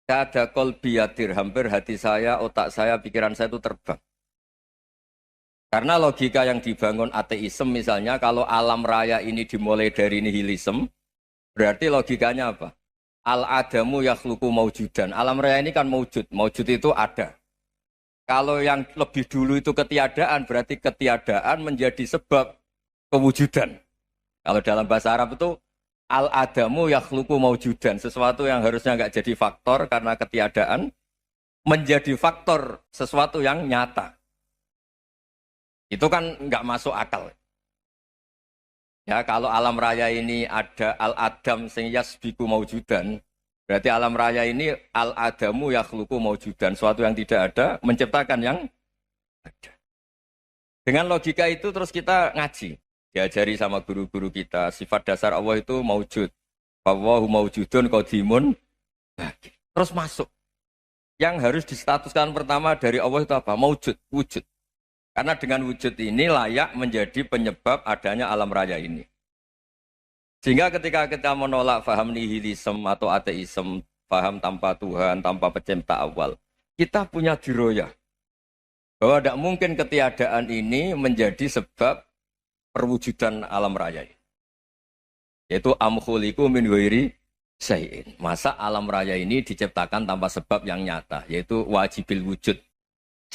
Ada kolbi yadir, hampir hati saya, otak saya, pikiran saya itu terbang. Karena logika yang dibangun ateisme misalnya, kalau alam raya ini dimulai dari nihilisme, berarti logikanya apa? Al-adamu yakhluqu maujudan. Alam raya ini kan maujud, maujud itu ada. Kalau yang lebih dulu itu ketiadaan, berarti ketiadaan menjadi sebab kewujudan. Kalau dalam bahasa Arab itu, al-adamu yakhluqu maujudan. Sesuatu yang harusnya nggak jadi faktor karena ketiadaan, menjadi faktor sesuatu yang nyata. Itu kan nggak masuk akal. Ya, kalau alam raya ini ada al-adam sing yasbiku maujudan, berarti alam raya ini al-adamu yakhluqu maujudan. Sesuatu yang tidak ada, menciptakan yang ada. Dengan logika itu terus kita ngaji. Diajari sama guru-guru kita, sifat dasar Allah itu maujud. Wallahu maujudun qadimun. Terus masuk. Yang harus distatuskan pertama dari Allah itu apa? Maujud, wujud. Karena dengan wujud ini layak menjadi penyebab adanya alam raya ini. Sehingga ketika kita menolak faham nihilisme atau ateisme, faham tanpa Tuhan, tanpa pencipta awal, kita punya diroyah. Bahwa tidak mungkin ketiadaan ini menjadi sebab perwujudan alam raya ini. Yaitu amkhuliku min ghairi syai'in. Masa alam raya ini diciptakan tanpa sebab yang nyata, yaitu wajibil wujud.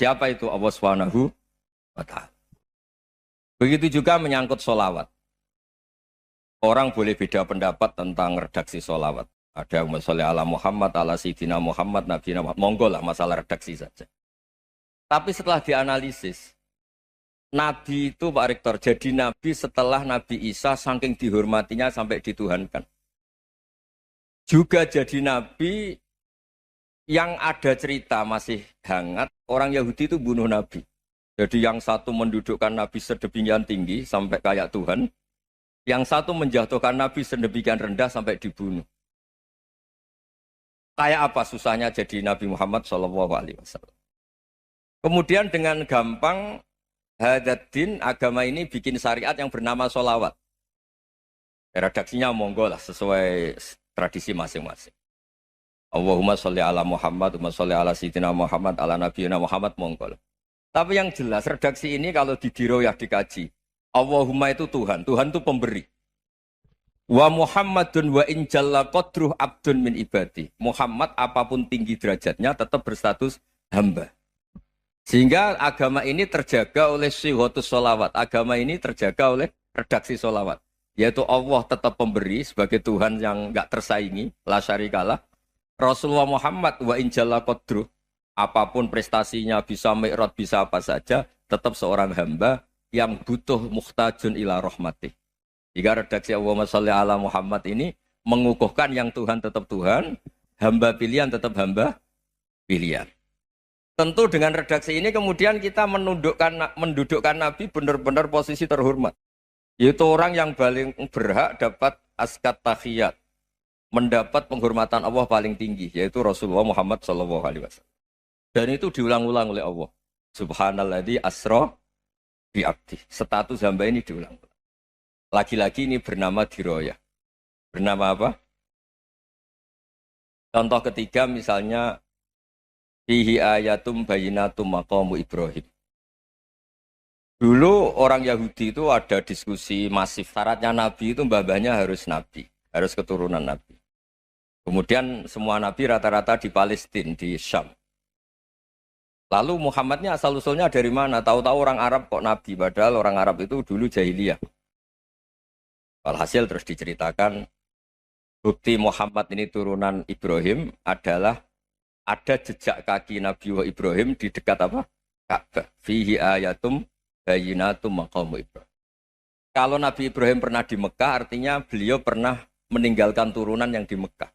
Siapa itu? Allah Subhanahu wa Ta'ala. Begitu juga menyangkut sholawat. Orang boleh beda pendapat tentang redaksi sholawat. Ada masalah ala Muhammad, ala Sayyidina Muhammad, Nabi Muhammad. Monggo lah masalah redaksi saja. Tapi setelah dianalisis, Nabi itu Pak Rektor, jadi Nabi setelah Nabi Isa saking dihormatinya sampai dituhankan. Juga jadi Nabi yang ada cerita masih hangat, orang Yahudi itu bunuh Nabi. Jadi yang satu mendudukkan Nabi sedemikian tinggi sampai kayak Tuhan, yang satu menjatuhkan Nabi sedemikian rendah sampai dibunuh. Kayak apa susahnya jadi Nabi Muhammad SAW. Kemudian dengan gampang hadatin agama ini bikin syariat yang bernama sholawat. Redaksinya monggo lah sesuai tradisi masing-masing. Allahumma sholli ala Muhammad, Allahumma sholli ala Sayyidina Muhammad, ala Nabiyina Muhammad monggo. Tapi yang jelas redaksi ini kalau didiroyah dikaji, Allahumma itu Tuhan, Tuhan itu pemberi. Wa Muhammadun wa in jalla qadruh abdun min ibadi. Muhammad apapun tinggi derajatnya tetap berstatus hamba. Sehingga agama ini terjaga oleh syihotus sholawat. Agama ini terjaga oleh redaksi sholawat. Yaitu Allah tetap pemberi sebagai Tuhan yang enggak tersaingi, la syarikalah. Rasulullah Muhammad wa in jalla qadruh, apapun prestasinya bisa mi'raj bisa apa saja, tetap seorang hamba yang butuh muhtajun ila rahmatih. Jika redaksi Allahumma sholli ala Muhammad ini mengukuhkan yang Tuhan tetap Tuhan, hamba pilihan tetap hamba pilihan. Tentu dengan redaksi ini kemudian kita mendudukkan Nabi benar-benar posisi terhormat. Yaitu orang yang paling berhak dapat askat tahiyat, mendapat penghormatan Allah paling tinggi, yaitu Rasulullah Muhammad SAW. Dan itu diulang-ulang oleh Allah. Subhanalladzi asra bi'abdi. Status hamba ini diulang-ulang. Lagi-lagi ini bernama diroyah. Bernama apa? Contoh ketiga misalnya fihi ayatum bayinatum maqamu Ibrahim. Dulu orang Yahudi itu ada diskusi masif. Syaratnya Nabi itu mbah-mbahnya harus Nabi. Harus keturunan Nabi. Kemudian semua Nabi rata-rata di Palestina, di Syam. Lalu Muhammadnya asal-usulnya dari mana? Tahu-tahu orang Arab kok Nabi. Padahal orang Arab itu dulu jahiliyah. Alhasil terus diceritakan bukti Muhammad ini turunan Ibrahim adalah ada jejak kaki Nabi Ibrahim di dekat apa? Ka'bah. Fihi ayatum bayinatum maqamu Ibrahim. Kalau Nabi Ibrahim pernah di Mekah, artinya beliau pernah meninggalkan turunan yang di Mekah.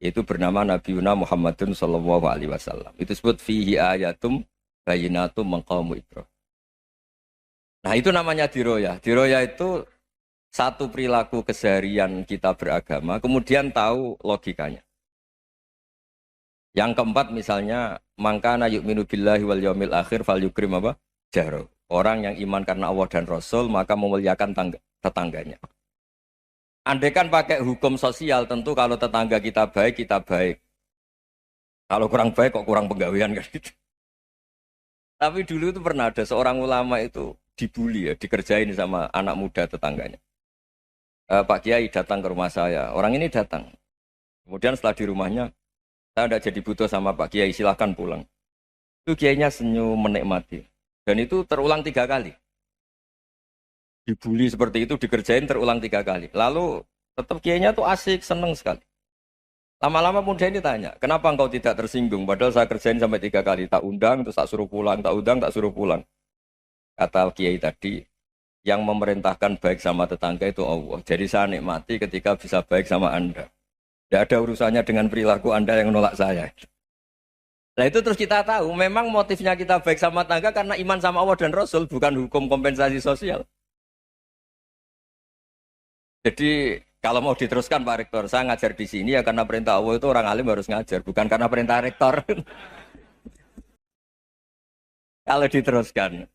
Yaitu bernama Nabi Muhammadun sallallahu alaihi wasallam. Itu disebut fihi ayatum bayinatum maqamu Ibrahim. Nah, itu namanya diroyah. Diroyah itu satu perilaku keseharian kita beragama, kemudian tahu logikanya. Yang keempat misalnya, mangkana yu'minu billahi wal yaumil akhir fal yukrim apa? Jaro. Orang yang iman karena Allah dan Rasul, maka memuliakan tetangganya. Andaikan pakai hukum sosial, tentu kalau tetangga kita baik, kita baik. Kalau kurang baik, kok kurang penggawean kan gitu. Tapi dulu itu pernah ada seorang ulama itu dibully ya, dikerjain sama anak muda tetangganya. Pak Kiai datang ke rumah saya. Orang ini datang. Kemudian setelah di rumahnya, saya tidak jadi butuh sama Pak Kiai, silahkan pulang. Itu Kiainya senyum menikmati. Dan itu terulang 3 kali. Dibully seperti itu, dikerjain terulang 3 kali. Lalu tetap Kiainya tuh asik, seneng sekali. Lama-lama pun dia ini tanya, kenapa engkau tidak tersinggung? Padahal saya kerjain sampai 3 kali. Tak undang, terus tak suruh pulang. Tak undang, tak suruh pulang. Kata Kiai tadi, yang memerintahkan baik sama tetangga itu Allah. Jadi saya nikmati ketika bisa baik sama Anda. Tidak ada urusannya dengan perilaku Anda yang menolak saya. Nah itu terus kita tahu, memang motifnya kita baik sama tetangga karena iman sama Allah dan Rasul, bukan hukum kompensasi sosial. Jadi kalau mau diteruskan Pak Rektor, saya ngajar di sini ya karena perintah Allah itu orang alim harus ngajar, bukan karena perintah Rektor. Kalau diteruskan.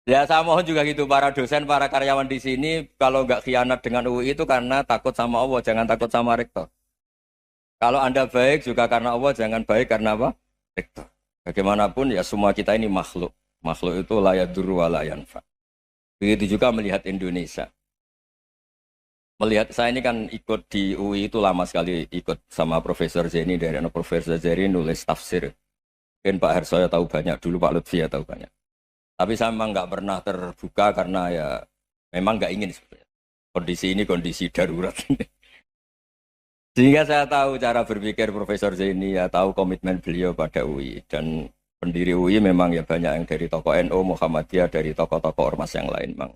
Ya saya mohon juga gitu para dosen, para karyawan di sini kalau nggak khianat dengan UI itu karena takut sama Allah, jangan takut sama rektor. Kalau Anda baik juga karena Allah, jangan baik karena apa? Rektor. Bagaimanapun ya semua kita ini makhluk. Makhluk itu la yadurru wa la yanfa. Begitu juga melihat Indonesia. Melihat saya ini kan ikut di UI itu lama sekali ikut sama Profesor Zeni dari Profesor Zeni nulis tafsir. Mungkin Pak Hersoyo tahu banyak, dulu Pak Lutfi ya tahu banyak. Tapi saya memang nggak pernah terbuka karena ya memang nggak ingin sebenarnya. Kondisi ini kondisi darurat. Sehingga saya tahu cara berpikir Profesor Zaini, ya tahu komitmen beliau pada UI. Dan pendiri UI memang ya banyak yang dari tokoh NU, Muhammadiyah, dari tokoh-tokoh ormas yang lain memang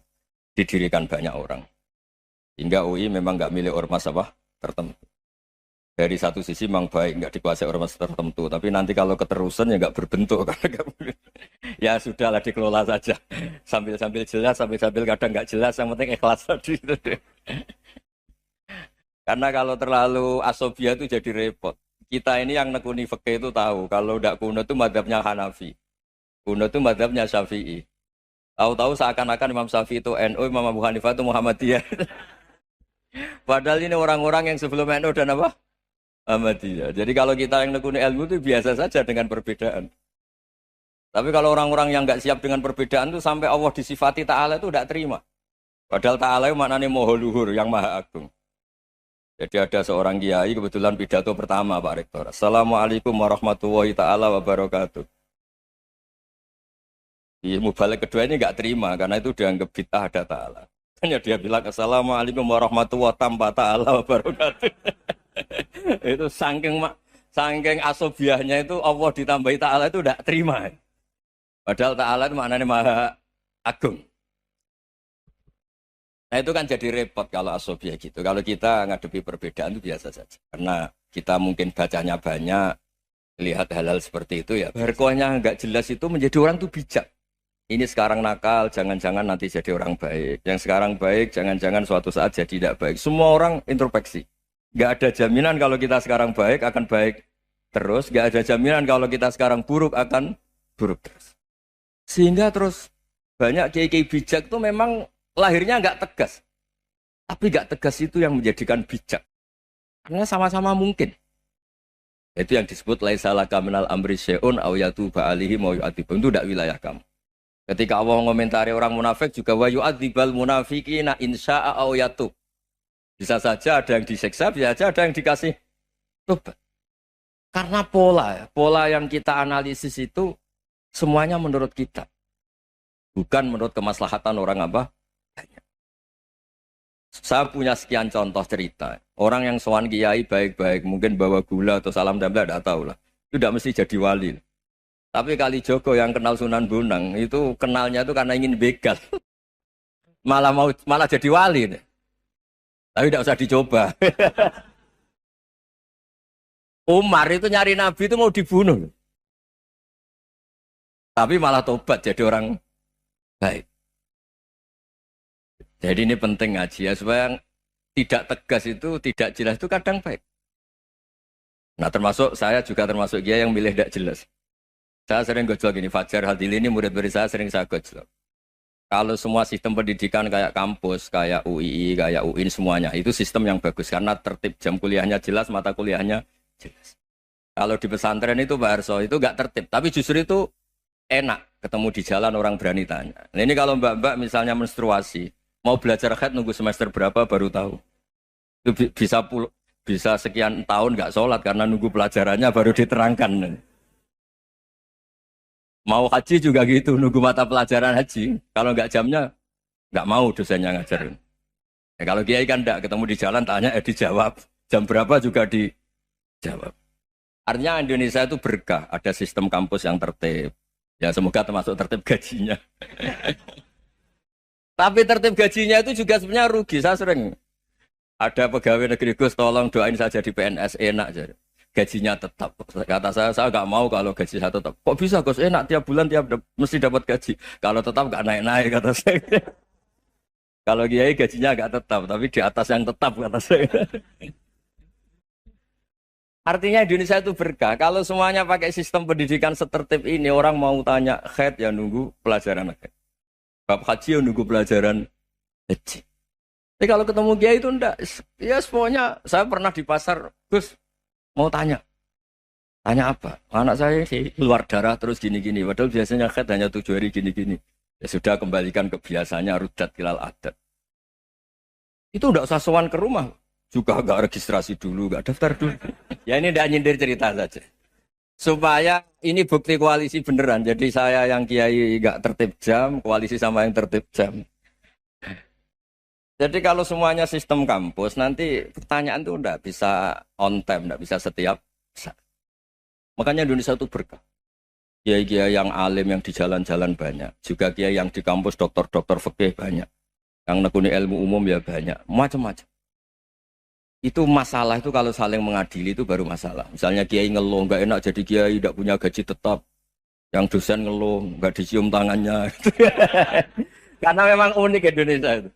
didirikan banyak orang. Hingga UI memang nggak milik ormas apa tertentu. Dari satu sisi memang baik, nggak dikuasai ormas tertentu. Tapi nanti kalau keterusan ya nggak berbentuk. Ya sudahlah dikelola saja. Sambil-sambil jelas, sambil-sambil kadang nggak jelas. Yang penting ikhlas tadi. Karena kalau terlalu asobia itu jadi repot. Kita ini yang nekuni fikih itu tahu. Kalau tidak kuno itu madhabnya Hanafi. Kuno itu madhabnya Syafi'i. Tahu-tahu seakan-akan Imam Syafi'i itu NU, Imam Abu Hanifah itu Muhammadiyah. Padahal ini orang-orang yang sebelum NU dan apa? Muhammadiyah. Jadi kalau kita yang nekuni ilmu itu biasa saja dengan perbedaan. Tapi kalau orang-orang yang nggak siap dengan perbedaan itu sampai Allah disifati Ta'ala itu tidak terima. Padahal Ta'ala itu maknanya Maha Luhur, yang Maha Agung. Jadi ada seorang kiai kebetulan pidato pertama Pak Rektor. Assalamualaikum warahmatullahi ta'ala wabarakatuh. Di mubalik kedua ini nggak terima karena itu dianggap bid'ah ada Ta'ala. Hanya dia bilang Assalamualaikum warahmatullahi ta'ala wabarakatuh. Itu saking asobiahnya itu Allah ditambahi Ta'ala itu tidak terima. Padahal Ta'ala itu maknanya Maha Agung. Nah itu kan jadi repot kalau asobiah gitu. Kalau kita ngadepi perbedaan itu biasa saja. Karena kita mungkin bacanya banyak, lihat hal-hal seperti itu ya. Berkohnya nggak jelas itu menjadi orang tuh bijak. Ini sekarang nakal, jangan-jangan nanti jadi orang baik. Yang sekarang baik, jangan-jangan suatu saat jadi tidak baik. Semua orang introspeksi. Nggak ada jaminan kalau kita sekarang baik akan baik terus. Nggak ada jaminan kalau kita sekarang buruk akan buruk terus. Sehingga terus banyak kiai-kiai bijak itu memang lahirnya nggak tegas. Tapi nggak tegas itu yang menjadikan bijak. Karena sama-sama mungkin. Itu yang disebut laisa laka minal amri syai'un aw yatuba alihi mau yu'adzibum. Itu tidak wilayah kamu. Ketika Allah mengomentari orang munafik juga wa yu'adzibal munafiqina insya'a aw yatub. Bisa saja ada yang disiksa, bisa saja ada yang dikasih tobat. Karena pola yang kita analisis itu semuanya menurut kita. Bukan menurut kemaslahatan orang apa? Saya punya sekian contoh cerita. Orang yang sowan kiai baik-baik, mungkin bawa gula atau salam damla, tidak tahu lah. Itu tidak mesti jadi wali. Tapi Kalijogo yang kenal Sunan Bonang, itu kenalnya itu karena ingin begal. malah jadi wali. Tapi tidak usah dicoba. Umar itu nyari Nabi itu mau dibunuh. Tapi malah tobat jadi orang baik. Jadi ini penting ngaji ya, supaya tidak tegas itu, tidak jelas itu kadang baik. Nah termasuk saya juga termasuk dia yang milih tidak jelas. Saya sering gojlok gini, Fajar Hadili ini murid-murid saya sering saya gojlok. Kalau semua sistem pendidikan kayak kampus, kayak UII, kayak UIN semuanya, itu sistem yang bagus. Karena tertib jam kuliahnya jelas, mata kuliahnya jelas. Kalau di pesantren itu Pak Arso, itu nggak tertib. Tapi justru itu enak, ketemu di jalan orang berani tanya. Nah ini kalau mbak-mbak misalnya menstruasi, mau belajar haid nunggu semester berapa baru tahu. Itu bisa sekian tahun nggak sholat karena nunggu pelajarannya baru diterangkan. Mau haji juga gitu, nunggu mata pelajaran haji. Kalau nggak jamnya, nggak mau dosennya ngajarin. Ya, kalau kiai kan nggak ketemu di jalan tanya, dijawab. Jam berapa juga dijawab. Artinya Indonesia itu berkah, ada sistem kampus yang tertib. Ya semoga termasuk tertib gajinya. Tapi tertib gajinya itu juga sebenarnya rugi. Saya sering ada pegawai negeri Gus, tolong doain saja di PNS enak aja. Gajinya tetap. Kata saya nggak mau kalau gaji saya tetap. Kok bisa Gus enak tiap bulan mesti dapat gaji. Kalau tetap nggak naik-naik kata saya. Kalau kiai gajinya nggak tetap, tapi di atas yang tetap kata saya. Artinya Indonesia itu berkah. Kalau semuanya pakai sistem pendidikan setertib ini, orang mau tanya haid ya nunggu pelajaran haid. Bab haji ya nunggu pelajaran haji. Tapi kalau ketemu kiai itu enggak. Ya pokoknya saya pernah di pasar, Gus mau tanya. Tanya apa? Anak saya sih keluar darah terus gini-gini. Padahal biasanya haid hanya 7 hari gini-gini. Ya sudah kembalikan ke biasanya rudat kilal adat. Itu enggak usah sowan ke rumah. Juga enggak registrasi dulu, enggak daftar dulu. Ya ini enggak nyindir cerita saja. Supaya ini bukti koalisi beneran. Jadi saya yang kiai enggak tertib jam, koalisi sama yang tertib jam. Jadi kalau semuanya sistem kampus, nanti pertanyaan itu enggak bisa on time, enggak bisa setiap saat. Makanya Indonesia itu berkah. Kiai-kiai yang alim yang di jalan-jalan banyak. Juga kiai yang di kampus dokter-dokter fikih banyak. Yang nekuni ilmu umum ya banyak. Macam-macam. Itu masalah itu kalau saling mengadili itu baru masalah. Misalnya kiai ngeluh, nggak enak jadi kiai, tidak punya gaji tetap. Yang dosen ngeluh, nggak dicium tangannya. Karena memang unik Indonesia itu.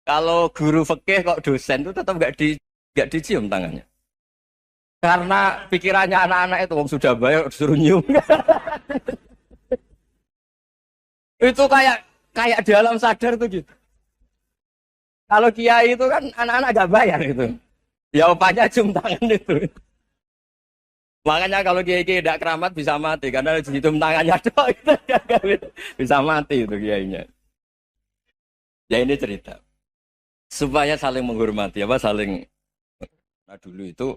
Kalau guru fikih kok dosen itu tetap nggak dicium tangannya. Karena pikirannya anak-anak itu, sudah bayar, disuruh nyium. Itu kayak di alam sadar tuh gitu. Kalau kiai itu kan anak-anak gak bayar itu. Ya opanya cium tangan itu. Makanya kalau kiai-kiai tidak keramat bisa mati karena cium tangannya doang itu bisa mati itu kiainya. Ya ini cerita supaya saling menghormati apa saling. Nah dulu itu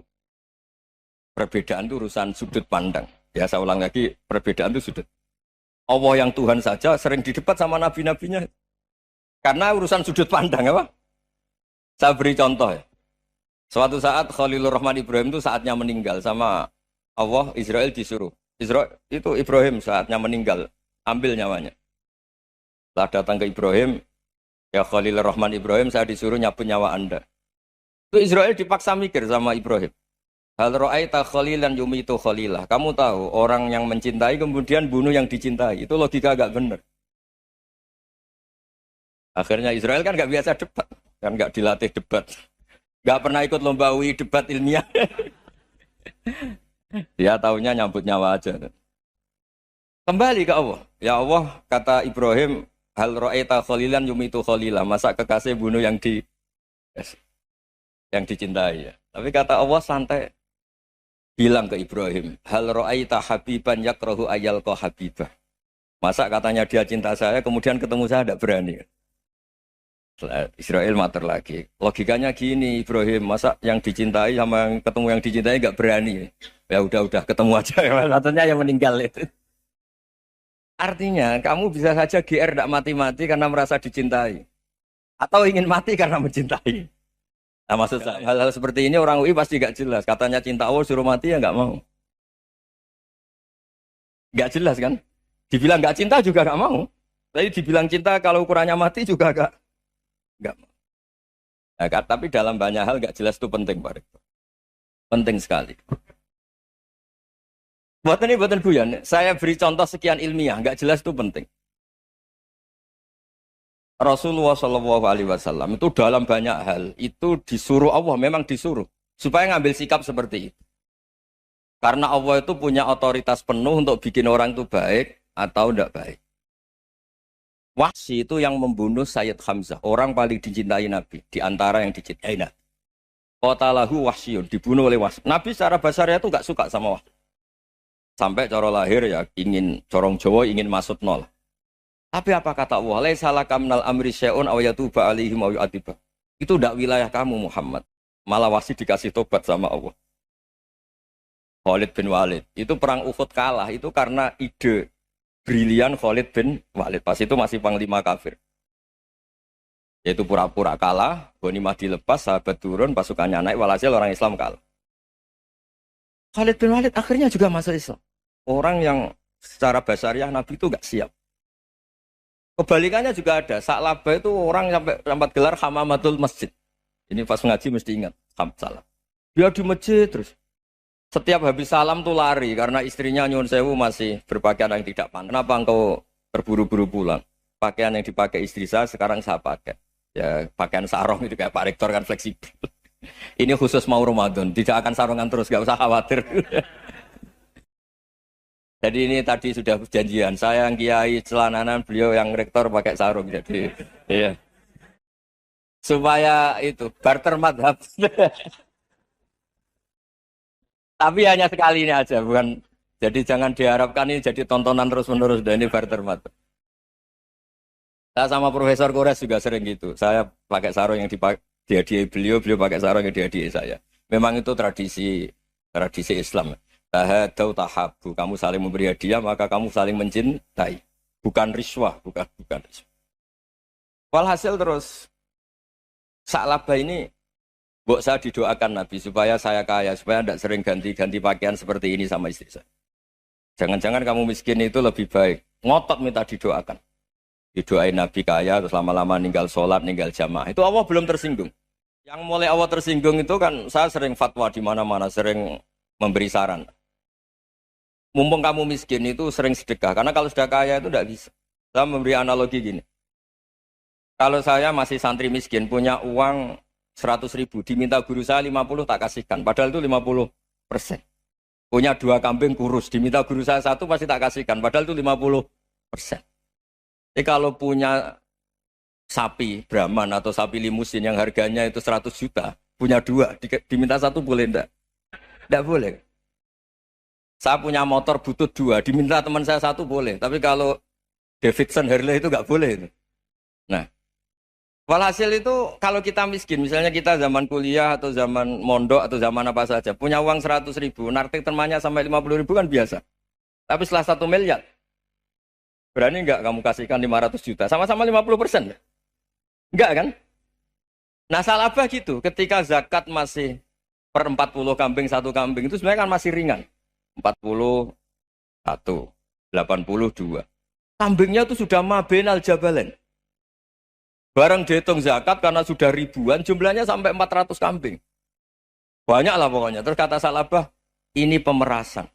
perbedaan itu urusan sudut pandang. Ya saya ulang lagi perbedaan itu sudut. Allah yang Tuhan saja sering didebat sama nabi-nabinya. Karena urusan sudut pandang apa? Saya beri contoh ya. Suatu saat Khalilur Rahman Ibrahim itu saatnya meninggal sama Allah, Israel disuruh. Israel itu Ibrahim saatnya meninggal, ambil nyawanya. Setelah datang ke Ibrahim, ya Khalilur Rahman Ibrahim, saya disuruh nyabut nyawa Anda. Itu Israel dipaksa mikir sama Ibrahim. Hal ra'aita khalilan yumitu khalilah. Kamu tahu orang yang mencintai kemudian bunuh yang dicintai. Itu logika agak benar. Akhirnya Israel kan gak biasa debat. Kan gak dilatih debat. Gak pernah ikut lomba UI debat ilmiah. Dia taunya nyambut nyawa aja. Kembali ke Allah. Ya Allah, kata Ibrahim, hal ra'aita khalilan yumitu khalilah. Masa kekasih bunuh yang dicintai ya. Tapi kata Allah santai. Bilang ke Ibrahim, hal ra'aita habiban yakrahu ayyalqa habibah. Masa katanya dia cinta saya, kemudian ketemu saya tidak berani. Israel mater lagi. Logikanya gini, Ibrahim, masa yang dicintai sama yang ketemu yang dicintai nggak berani? Ya udah ketemu aja. Katanya yang meninggal itu. Artinya kamu bisa saja GR tidak mati-mati karena merasa dicintai, atau ingin mati karena mencintai. Nah maksud saya hal-hal seperti ini orang UI pasti gak jelas. Katanya cinta Allah suruh mati ya gak mau. Gak jelas kan? Dibilang gak cinta juga gak mau. Tapi dibilang cinta kalau ukurannya mati juga gak mau. Nah, tapi dalam banyak hal gak jelas itu penting Pak Rektor. Penting sekali. Buatan Buyan, saya beri contoh sekian ilmiah, gak jelas itu penting. Rasulullah Shallallahu Alaihi Wasallam itu dalam banyak hal itu disuruh Allah, memang disuruh supaya ngambil sikap seperti itu. Karena Allah itu punya otoritas penuh untuk bikin orang itu baik atau tidak baik. Wahsy itu yang membunuh Sayyid Hamzah, orang paling dicintai Nabi di antara yang dicintai Nabi. Qatalahu Wahsyun, dibunuh oleh Wahsy. Nabi secara basarnya itu nggak suka sama Wahsy. Sampai cara lahir ya ingin corong Jawa ingin masuk nol. Tapi apa kata Allah? Laisa laka minal amri syai'un aw yatuba alaihim aw yu'adziba. Itu tidak wilayah kamu Muhammad. Malah Wahsy dikasih tobat sama Allah. Khalid bin Walid. Itu perang Uhud kalah itu karena ide brilian Khalid bin Walid. Pas itu masih panglima kafir. Yaitu pura-pura kalah, ghanimah dilepas, sahabat turun, pasukannya naik, walhasil orang Islam kalah. Khalid bin Walid akhirnya juga masuk Islam. Orang yang secara basariah Nabi itu enggak siap. Kebalikannya juga ada. Sa'labah itu orang sampai gelar hamamatul masjid. Ini pas ngaji mesti ingat. Salam. Dia di masjid terus. Setiap habis salam tuh lari. Karena istrinya Nyun Sewu masih berpakaian yang tidak pantas. Kenapa engkau terburu-buru pulang? Pakaian yang dipakai istri saya sekarang saya pakai. Ya pakaian sarung itu kayak Pak Rektor kan fleksibel. Ini khusus mau Ramadan. Tidak akan sarungan terus. Gak usah khawatir. Jadi ini tadi sudah perjanjian. Saya yang kiai celananan, beliau yang rektor pakai sarung. Jadi, iya. Supaya itu barter madhab. Tapi hanya sekali ini aja, bukan. Jadi jangan diharapkan ini jadi tontonan terus-menerus. Dan ini barter madhab. Saya sama Profesor Kores juga sering gitu. Saya pakai sarung yang dihadiahi beliau pakai sarung yang dihadiahi saya. Memang itu tradisi Islam. Tahadau tahabu, kamu saling memberi hadiah maka kamu saling mencintai, bukan riswah, bukan riswah. Walhasil terus Sa'labah ini, mbok saya didoakan Nabi supaya saya kaya, supaya tidak sering ganti-ganti pakaian seperti ini sama istri saya. Jangan-jangan kamu miskin itu lebih baik, ngotot minta didoakan. Didoain Nabi kaya, terus lama-lama ninggal sholat, ninggal jamaah. Itu Allah belum tersinggung. Yang mulai Allah tersinggung itu kan saya sering fatwa di mana-mana, sering memberi saran. Mumpung kamu miskin itu sering sedekah. Karena kalau sudah kaya itu tidak bisa. Saya memberi analogi gini. Kalau saya masih santri miskin, punya uang 100.000. Diminta guru saya 50 tak kasihkan. Padahal itu 50%. Punya 2 kambing kurus. Diminta guru saya 1 pasti tak kasihkan. Padahal itu 50%. Jadi kalau punya sapi Brahman atau sapi limusin yang harganya itu 100 juta, punya dua, diminta satu boleh enggak? Enggak boleh. Saya punya motor butut dua, diminta teman saya satu boleh. Tapi kalau Davidson Harley itu enggak boleh itu. Nah, walhasil itu kalau kita miskin, misalnya kita zaman kuliah atau zaman mondok atau zaman apa saja, punya uang 100.000, nartik temannya sampai 50.000 kan biasa. Tapi setelah 1 miliar, berani enggak kamu kasihkan 500 juta? Sama-sama 50%. Enggak kan? Nah salabah gitu, ketika zakat masih per 40 kambing, satu kambing, itu sebenarnya kan masih ringan. 41, 82. Kambingnya itu sudah mabenal jabalen. Barang dihitung zakat karena sudah ribuan, jumlahnya sampai 400 kambing. Banyak lah pokoknya. Terus kata salabah, ini pemerasan.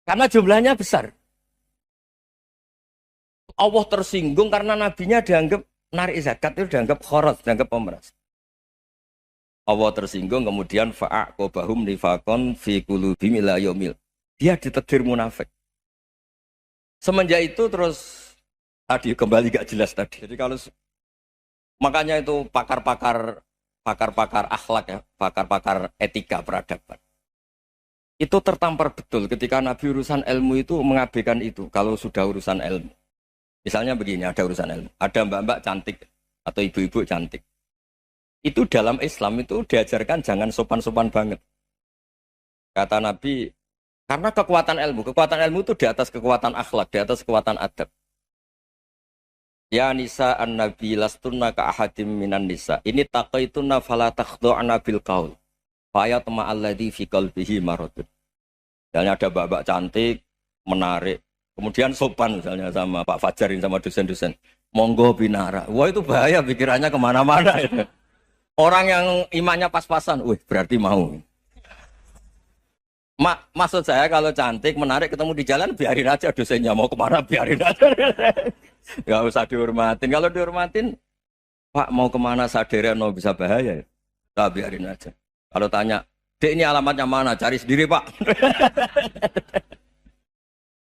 Karena jumlahnya besar. Allah tersinggung karena nabinya dianggap narik zakat itu dianggap khoros, dianggap pemeras. Allah tersinggung kemudian fa'aqobahum nifakon fi qulubihim ila yaumil. Dia ditedir munafik. Semenjak itu terus tadi kembali gak jelas tadi. Jadi kalau makanya itu pakar-pakar akhlak ya, pakar-pakar etika peradaban. Itu tertampar betul ketika Nabi urusan ilmu itu mengabaikan itu kalau sudah urusan ilmu. Misalnya begini, ada urusan ilmu. Ada mbak-mbak cantik atau ibu-ibu cantik. Itu dalam Islam itu diajarkan jangan sopan-sopan banget. Kata Nabi, karena kekuatan ilmu itu di atas kekuatan akhlak, di atas kekuatan adab. Ya nisa an-nabi lastunna ka ahadim minan nisa. Ini taqaitunna fala takhdu'na bil qaul. Fa yatma alladhi fi qalbihi maradun. Misalnya ada mbak-mbak cantik, menarik. Kemudian sopan misalnya sama Pak Fajarin sama dosen-dosen. Monggo binara. Wah itu bahaya pikirannya kemana-mana itu. Orang yang imannya pas-pasan, berarti mau. Maksud saya kalau cantik, menarik, ketemu di jalan, biarin aja dosennya. Mau kemana, biarin aja. Gak usah dihormatin. Kalau dihormatin, Pak mau kemana Sadereno bisa bahaya ya? Nah, biarin aja. Kalau tanya, Dek ini alamatnya mana? Cari sendiri Pak.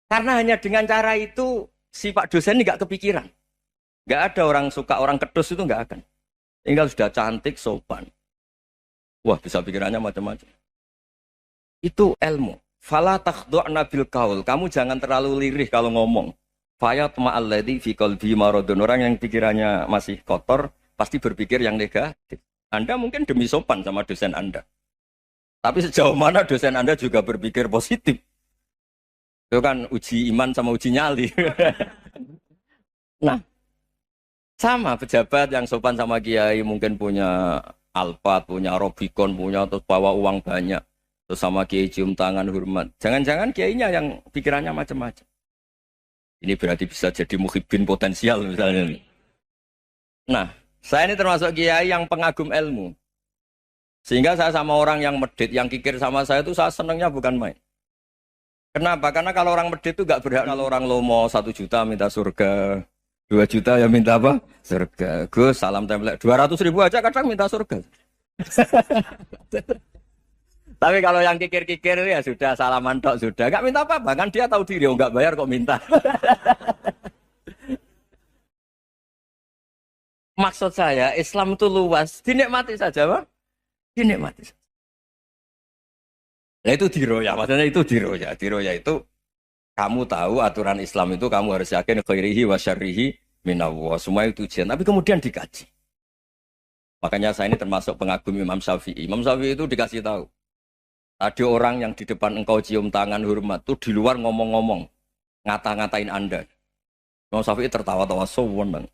Karena hanya dengan cara itu, si Pak dosen ini gak kepikiran. Gak ada orang suka, orang kedus itu gak akan. Tinggal sudah cantik, sopan. Wah, bisa pikirannya macam-macam. Itu ilmu. Fala takhdu'na bil qaul. Kamu jangan terlalu lirih kalau ngomong. Fayat ma'alladzi fi qalbi maradun. Orang yang pikirannya masih kotor pasti berpikir yang negatif. Anda mungkin demi sopan sama dosen Anda. Tapi sejauh mana dosen Anda juga berpikir positif. Itu kan uji iman sama uji nyali. Nah, sama pejabat yang sopan sama kiai mungkin punya Alphard, punya Robicon, punya terus bawa uang banyak. Terus sama kiai cium tangan hormat. Jangan-jangan kiainya yang pikirannya macam-macam. Ini berarti bisa jadi muhibbin potensial misalnya. Nah, saya ini termasuk kiai yang pengagum ilmu. Sehingga saya sama orang yang medit, yang kikir sama saya itu saya senangnya bukan main. Kenapa? Karena kalau orang medit itu gak berhak. Kalau orang lomo 1 juta minta surga. 2 juta ya minta apa? Surga. Gus, salam template. 200.000 aja kadang minta surga. Tapi kalau yang kikir-kikir ya sudah salaman tok sudah. Gak minta apa-apa. Kan dia tahu diri. Gak bayar kok minta. Maksud saya Islam itu luas. Dinikmati saja Pak. Dinikmati saja. Nah itu diroya. Maksudnya itu diroya. Diroya itu kamu tahu aturan Islam itu kamu harus yakin khairihi wa syarrihi minallah. Semua itu ujian. Tapi kemudian dikaji. Makanya saya ini termasuk pengagum Imam Syafi'i. Imam Syafi'i itu dikasih tahu. Ada orang yang di depan engkau cium tangan hormat. Itu di luar ngomong-ngomong. Ngata-ngatain Anda. Imam Syafi'i tertawa-tawa. Sewenang.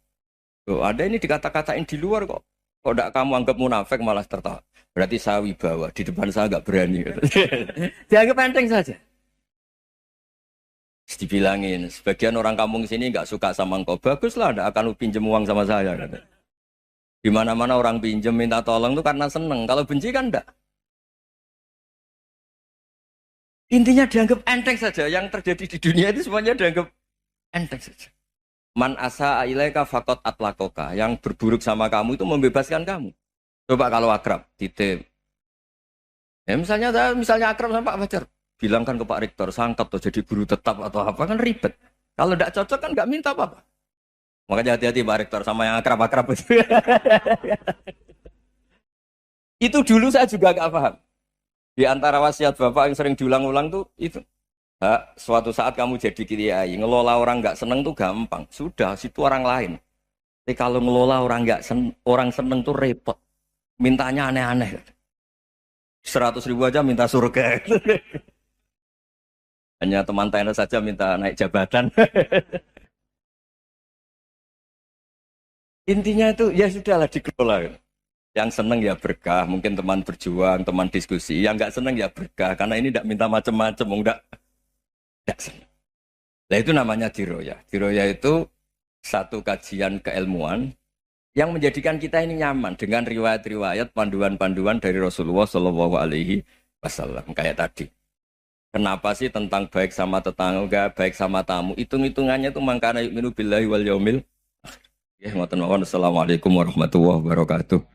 Ada ini dikata-katain di luar kok. Kok tidak kamu anggap munafik malah tertawa. Berarti saya wibawa. Di depan saya nggak berani. Dianggap enteng saja. Dibilangin, sebagian orang kampung sini nggak suka sama engkau. Baguslah, nggak akan pinjem uang sama saya. Di mana-mana orang pinjem minta tolong itu karena seneng. Kalau benci kan enggak. Intinya dianggap enteng saja. Yang terjadi di dunia itu semuanya dianggap enteng saja. Man asa ilaika faqat atlakoka. Yang berburuk sama kamu itu membebaskan kamu. Coba kalau akrab, titip. Ya misalnya akrab sama Pak Fajar. Bilangkan ke Pak Rektor, sangkat atau jadi guru tetap atau apa kan ribet. Kalau tidak cocok kan nggak minta apa-apa. Makanya hati-hati Pak Rektor sama yang akrab-akrab itu. Itu dulu saya juga nggak paham. Di antara wasiat Bapak yang sering diulang-ulang tuh itu. Hak, suatu saat kamu jadi kiai, ngelola orang nggak seneng tuh gampang. Sudah, situ orang lain. Tapi kalau ngelola orang nggak orang seneng tuh repot. Mintanya aneh-aneh. 100.000 aja minta surga. Hanya teman tenis saja minta naik jabatan. Intinya itu ya sudahlah dikelola. Yang seneng ya berkah, mungkin teman berjuang, teman diskusi. Yang nggak seneng ya berkah, karena ini tidak minta macam-macam, enggak seneng. Nah itu namanya diroya. Diroya itu satu kajian keilmuan yang menjadikan kita ini nyaman dengan riwayat-riwayat panduan-panduan dari Rasulullah Shallallahu Alaihi Wasallam kayak tadi. Kenapa sih tentang baik sama tetangga, baik sama tamu? Hitung-hitungannya itu mangkana yu'minu billahi wal yaumil. Ya, ngoten mawon. Assalamualaikum warahmatullahi wabarakatuh.